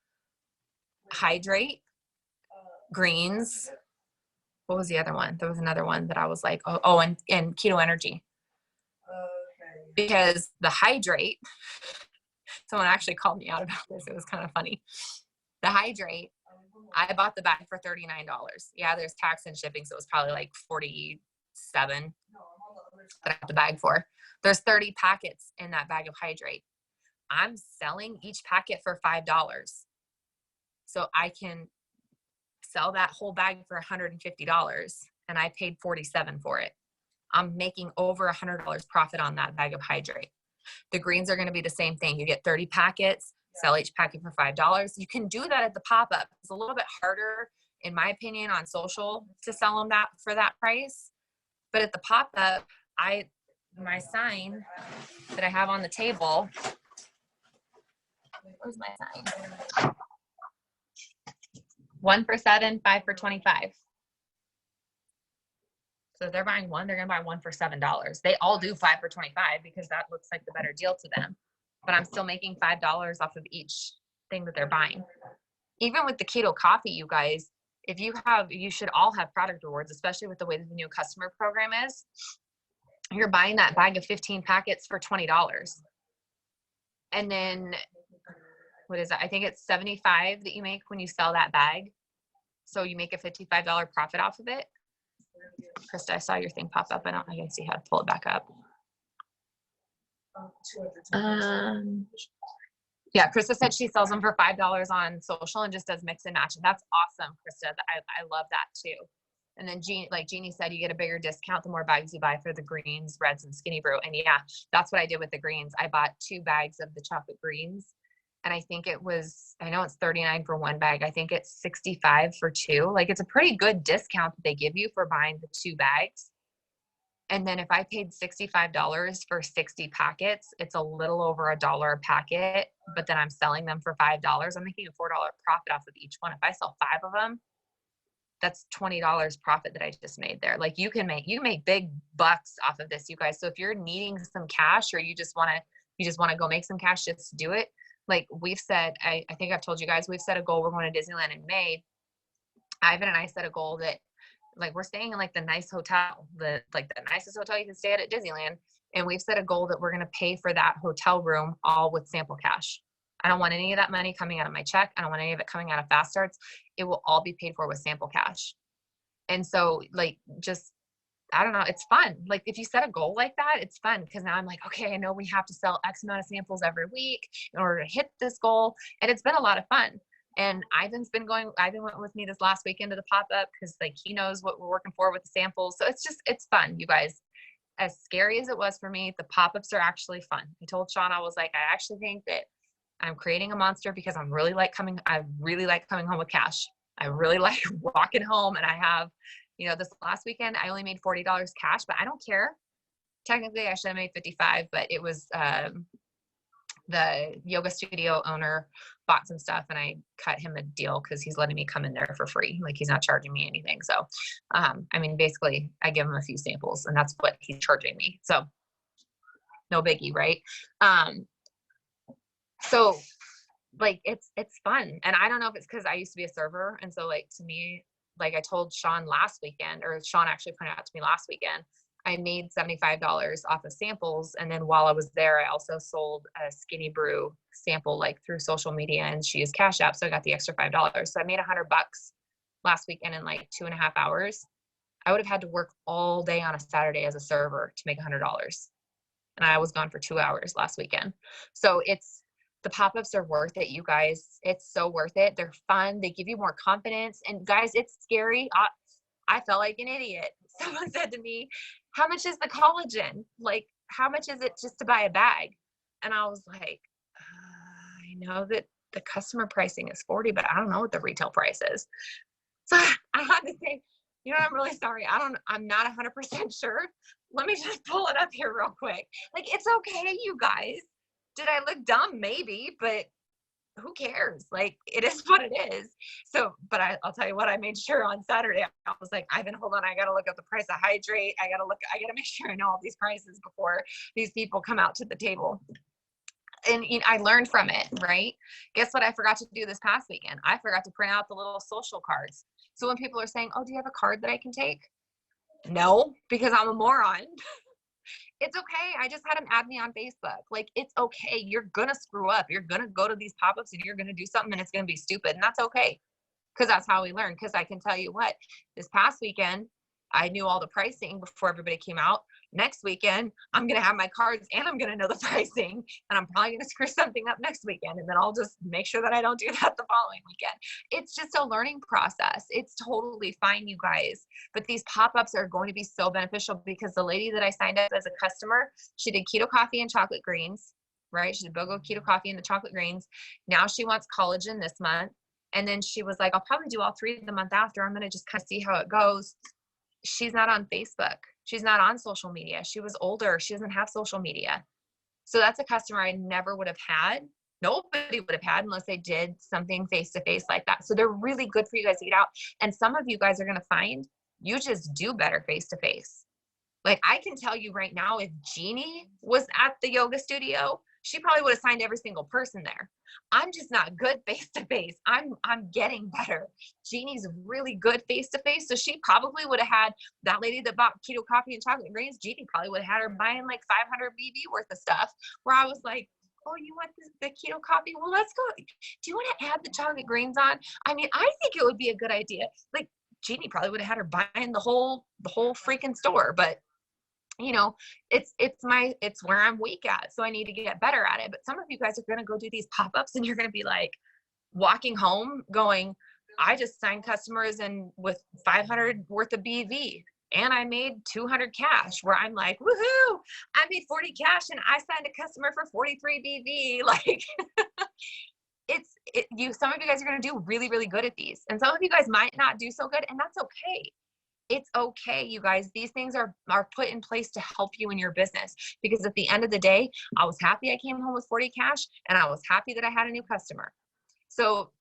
hydrate, greens. What was the other one? There was another one that I was like, and keto energy. Because the hydrate, someone actually called me out about this. It was kind of funny. The hydrate, I bought the bag for $39. Yeah, there's tax and shipping, so it was probably like $47 that I got the bag for. There's 30 packets in that bag of hydrate. I'm selling each packet for $5. So I can sell that whole bag for $150, and I paid $47 for it. I'm making over $100 profit on that bag of hydrate. The greens are going to be the same thing. You get 30 packets, sell each packet for $5. You can do that at the pop-up. It's a little bit harder, in my opinion, on social to sell them that for that price. But at the pop-up, my sign that I have on the table, where's my sign? 1 for $7, 5 for $25. So if they're buying one, they're going to buy one for $7. They all do 5 for $25 because that looks like the better deal to them. But I'm still making $5 off of each thing that they're buying. Even with the keto coffee, you guys, you should all have product rewards, especially with the way that the new customer program is. You're buying that bag of 15 packets for $20. And then, what is that? I think it's $75 that you make when you sell that bag. So you make a $55 profit off of it. Krista, I saw your thing pop up. I can see how to pull it back up. Yeah, Krista said she sells them for $5 on social and just does mix and match. And that's awesome, Krista. I love that too. And then Jeannie said, you get a bigger discount the more bags you buy for the greens, reds, and skinny brew. And yeah, that's what I did with the greens. I bought 2 bags of the chocolate greens. And I think I know it's $39 for 1 bag. I think it's $65 for 2. Like, it's a pretty good discount that they give you for buying the 2 bags. And then if I paid $65 for 60 packets, it's a little over $1 a packet, but then I'm selling them for $5. I'm making a $4 profit off of each one. If I sell 5 of them, that's $20 profit that I just made there. Like, you make big bucks off of this, you guys. So if you're needing some cash, or you just want to go make some cash, just do it. Like we've said, I think I've told you guys, we've set a goal. We're going to Disneyland in May. Ivan and I set a goal that, like, we're staying in like the nice hotel, the nicest hotel you can stay at Disneyland. And we've set a goal that we're going to pay for that hotel room all with sample cash. I don't want any of that money coming out of my check. I don't want any of it coming out of Fast Starts. It will all be paid for with sample cash. And so, like, just, I don't know, it's fun. Like, if you set a goal like that, it's fun, because now I'm like, okay, I know we have to sell X amount of samples every week in order to hit this goal. And it's been a lot of fun. And Ivan went with me this last weekend to the pop-up because, like, he knows what we're working for with the samples. So it's fun, you guys. As scary as it was for me, the pop-ups are actually fun. I told Sean, I was like, I actually think that I'm creating a monster because I really like coming home with cash. I really like walking home, and I have, this last weekend, I only made $40 cash, but I don't care. Technically, I should have made $55, but it was the yoga studio owner bought some stuff, and I cut him a deal because he's letting me come in there for free. Like, he's not charging me anything. So, basically, I give him a few samples, and that's what he's charging me. So, no biggie, right? So, like, it's fun. And I don't know if it's because I used to be a server, and so, like, to me, like I told Sean last weekend, or Sean actually pointed out to me last weekend, I made $75 off of samples. And then while I was there, I also sold a skinny brew sample, like, through social media, and she used Cash App. So I got the extra $5. So I made $100 last weekend in like 2.5 hours. I would have had to work all day on a Saturday as a server to make $100. And I was gone for 2 hours last weekend. So the pop-ups are worth it, you guys. It's so worth it. They're fun. They give you more confidence. And guys, it's scary. I felt like an idiot. Someone said to me, how much is the collagen? Like, how much is it just to buy a bag? And I was like, I know that the customer pricing is $40, but I don't know what the retail price is. So I had to say, I'm really sorry. I'm not 100% sure. Let me just pull it up here real quick. Like, it's okay, you guys. Did I look dumb? Maybe, but who cares? Like, it is what it is. So, but I'll tell you what, I made sure on Saturday, I was like, Ivan, hold on. I got to look up the price of hydrate. I got to make sure I know all these prices before these people come out to the table. And I learned from it, right? Guess what I forgot to do this past weekend? I forgot to print out the little social cards. So when people are saying, oh, do you have a card that I can take? No, because I'm a moron. It's okay. I just had them add me on Facebook. Like, it's okay. You're going to screw up. You're going to go to these pop-ups and you're going to do something and it's going to be stupid. And that's okay. Because that's how we learn. Because I can tell you what, this past weekend, I knew all the pricing before everybody came out. Next weekend, I'm going to have my cards and I'm going to know the pricing. And I'm probably going to screw something up next weekend. And then I'll just make sure that I don't do that the following weekend. It's just a learning process. It's totally fine, you guys. But these pop-ups are going to be so beneficial because the lady that I signed up as a customer, she did keto coffee and chocolate greens, right? She did BOGO keto coffee and the chocolate greens. Now she wants collagen this month. And then she was like, I'll probably do all 3 the month after. I'm going to just kind of see how it goes. She's not on Facebook. She's not on social media. She was older. She doesn't have social media. So that's a customer I never would have had. Nobody would have had unless they did something face-to-face like that. So they're really good for you guys to get out. And some of you guys are going to find you just do better face-to-face. Like, I can tell you right now, if Jeannie was at the yoga studio, she probably would have signed every single person there. I'm just not good face-to-face. I'm getting better. Jeannie's really good face-to-face. So she probably would have had that lady that bought keto coffee and chocolate greens. Jeannie probably would have had her buying like 500 BV worth of stuff where I was like, oh, you want the keto coffee? Well, let's go. Do you want to add the chocolate greens on? I mean, I think it would be a good idea. Like, Jeannie probably would have had her buying the whole freaking store, but you know, it's where I'm weak at. So I need to get better at it. But some of you guys are going to go do these pop-ups and you're going to be like walking home going, I just signed customers and with 500 worth of BV and I made 200 cash, where I'm like, woohoo, I made 40 cash and I signed a customer for 43 BV. Like, some of you guys are going to do really, really good at these. And some of you guys might not do so good, and that's okay. It's okay, you guys. These things are put in place to help you in your business, because at the end of the day, I was happy I came home with 40 cash and I was happy that I had a new customer. So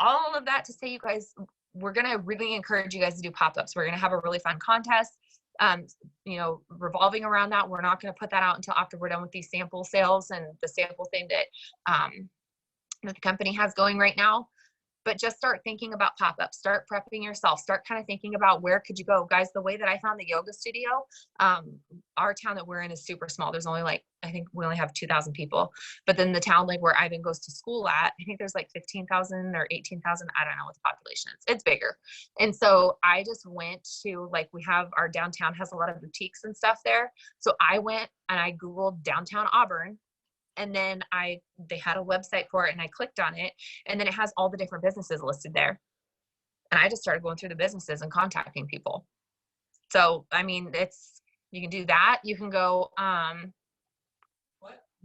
all of that to say, you guys, we're going to really encourage you guys to do pop-ups. We're going to have a really fun contest, revolving around that. We're not going to put that out until after we're done with these sample sales and the sample thing that the company has going right now. But just start thinking about pop-ups, start prepping yourself, start kind of thinking about where could you go. Guys, the way that I found the yoga studio, our town that we're in is super small. There's only I think we only have 2,000 people, but then the town like where Ivan goes to school at, I think there's like 15,000 or 18,000. I don't know what the population is. It's bigger. And so I just went to, like, we have, our downtown has a lot of boutiques and stuff there. So I went and I Googled downtown Auburn. And then they had a website for it and I clicked on it, and then it has all the different businesses listed there. And I just started going through the businesses and contacting people. So, I mean, you can do that. You can go, I'm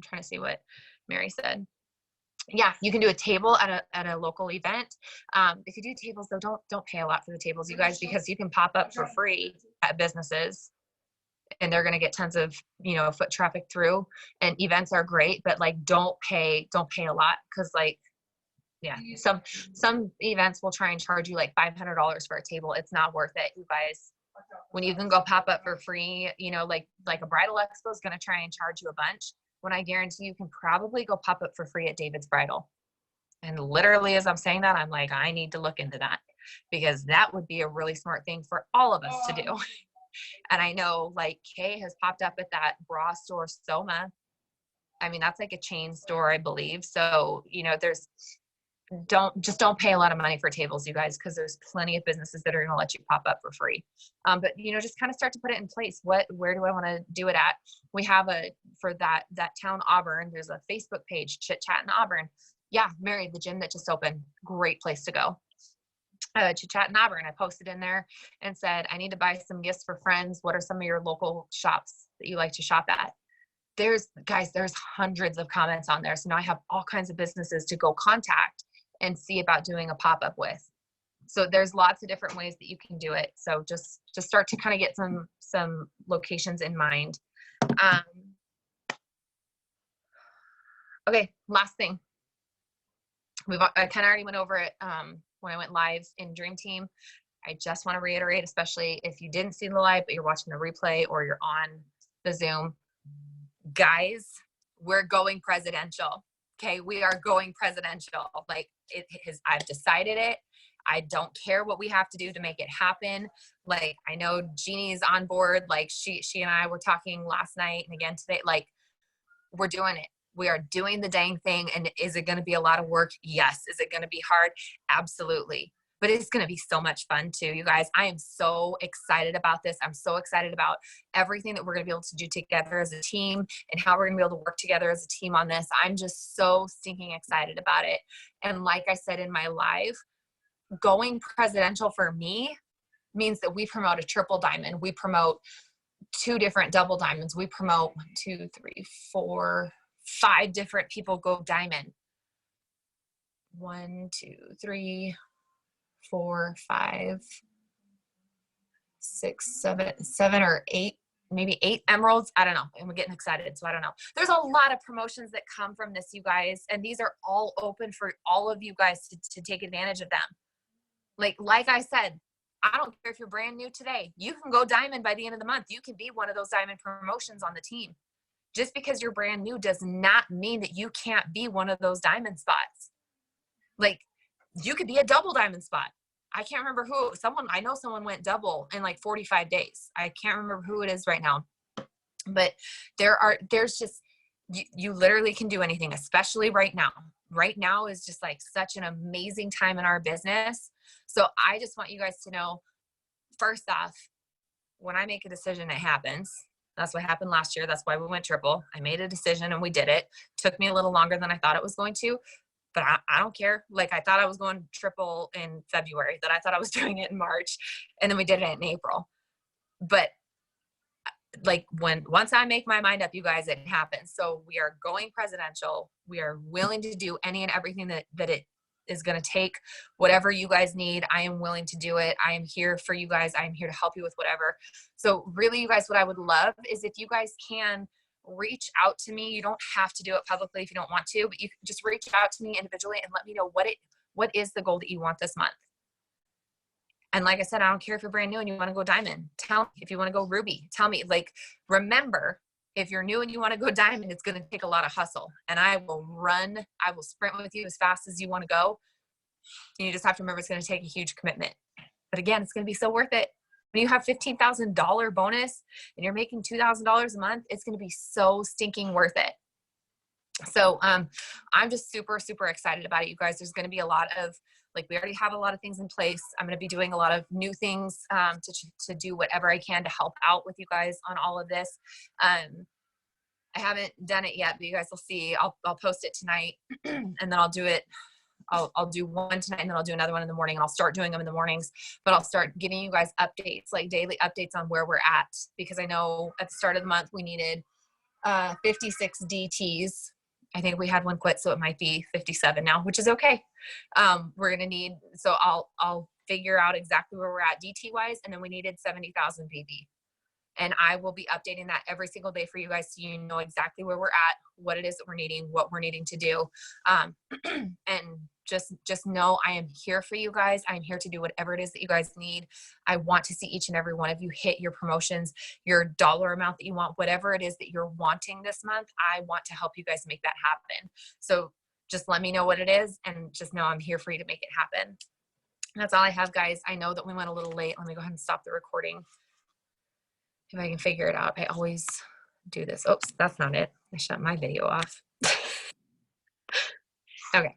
trying to see what Mary said. Yeah, you can do a table at a local event. If you do tables though, don't pay a lot for the tables, you guys, because you can pop up for free at businesses. And they're going to get tons of, foot traffic through, and events are great, but like, don't pay a lot. Cause like, yeah, some events will try and charge you like $500 for a table. It's not worth it, you guys. When you can go pop up for free, like a bridal expo is going to try and charge you a bunch, when I guarantee you can probably go pop up for free at David's Bridal. And literally, as I'm saying that, I'm like, I need to look into that, because that would be a really smart thing for all of us to do. And I know like Kay has popped up at that bra store, Soma. I mean, that's like a chain store, I believe. So, don't pay a lot of money for tables, you guys, because there's plenty of businesses that are going to let you pop up for free. But just kind of start to put it in place. Where do I want to do it at? We have for that town Auburn, there's a Facebook page, Chit Chat in Auburn. Yeah, Mary, the gym that just opened, great place to go. Chit Chat in Auburn. I posted in there and said, I need to buy some gifts for friends. What are some of your local shops that you like to shop at? There's hundreds of comments on there. So now I have all kinds of businesses to go contact and see about doing a pop-up with. So there's lots of different ways that you can do it. So just start to kind of get some locations in mind. Okay, last thing. I kind of already went over it when I went live in Dream Team. I just want to reiterate, especially if you didn't see the live, but you're watching the replay or you're on the Zoom, guys, we're going presidential. Okay, we are going presidential. Like I've decided it. I don't care what we have to do to make it happen. Like, I know Jeannie's on board. Like she and I were talking last night and again today. Like, we're doing it. We are doing the dang thing. And is it going to be a lot of work? Yes. Is it going to be hard? Absolutely. But it's going to be so much fun too, you guys. I am so excited about this. I'm so excited about everything that we're going to be able to do together as a team and how we're going to be able to work together as a team on this. I'm just so stinking excited about it. And like I said in my live, going presidential for me means that we promote a triple diamond. We promote 2 different double diamonds. We promote 1, 2, 3, 4, 5 different people go diamond. 1, 2, 3, 4, 5, 6, 7 or 8, maybe 8 emeralds. I don't know. And we're getting excited. So I don't know. There's a lot of promotions that come from this, you guys. And these are all open for all of you guys to take advantage of them. Like I said, I don't care if you're brand new today. You can go diamond by the end of the month. You can be one of those diamond promotions on the team. Just because you're brand new does not mean that you can't be one of those diamond spots. Like, you could be a double diamond spot. I can't remember who. I know someone went double in like 45 days. I can't remember who it is right now. But there's just, you literally can do anything, especially right now. Right now is just like such an amazing time in our business. So I just want you guys to know, first off, when I make a decision, it happens. That's what happened last year. That's why we went triple. I made a decision and we did it. Took me a little longer than I thought it was going to, but I don't care. Like, I thought I was going triple in February, that I thought I was doing it in March, and then we did it in April. But like, once I make my mind up, you guys, it happens. So we are going presidential. We are willing to do any and everything that it is going to take. Whatever you guys need, I am willing to do it. I am here for you guys. I am here to help you with whatever. So really, you guys, what I would love is if you guys can reach out to me. You don't have to do it publicly if you don't want to, but you can just reach out to me individually and let me know what is the goal that you want this month. And like I said, I don't care if you're brand new and you want to go diamond. Tell me. If you want to go ruby, tell me. Like, remember, if you're new and you want to go diamond, it's going to take a lot of hustle. And I will sprint with you as fast as you want to go. And you just have to remember, it's going to take a huge commitment. But again, it's going to be so worth it. When you have $15,000 bonus and you're making $2,000 a month, it's going to be so stinking worth it. So I'm just super, super excited about it, you guys. There's going to be a lot of, like, we already have a lot of things in place. I'm going to be doing a lot of new things to do whatever I can to help out with you guys on all of this. I haven't done it yet, but you guys will see. I'll post it tonight and then I'll do it. I'll do one tonight and then I'll do another one in the morning, and I'll start doing them in the mornings, but I'll start giving you guys updates, like daily updates on where we're at, because I know at the start of the month we needed 56 DTs. I think we had one quit, so it might be 57 now, which is okay. We're going to need, so I'll figure out exactly where we're at DT wise. And then we needed 70,000 VB. And I will be updating that every single day for you guys, so you know exactly where we're at, what it is that we're needing, what we're needing to do. And just know I am here for you guys. I'm here to do whatever it is that you guys need. I want to see each and every one of you hit your promotions, your dollar amount that you want, whatever it is that you're wanting this month. I want to help you guys make that happen. So just let me know what it is, and just know I'm here for you to make it happen. That's all I have, guys. I know that we went a little late. Let me go ahead and stop the recording if I can figure it out. I always do this. Oops, that's not it. I shut my video off. Okay.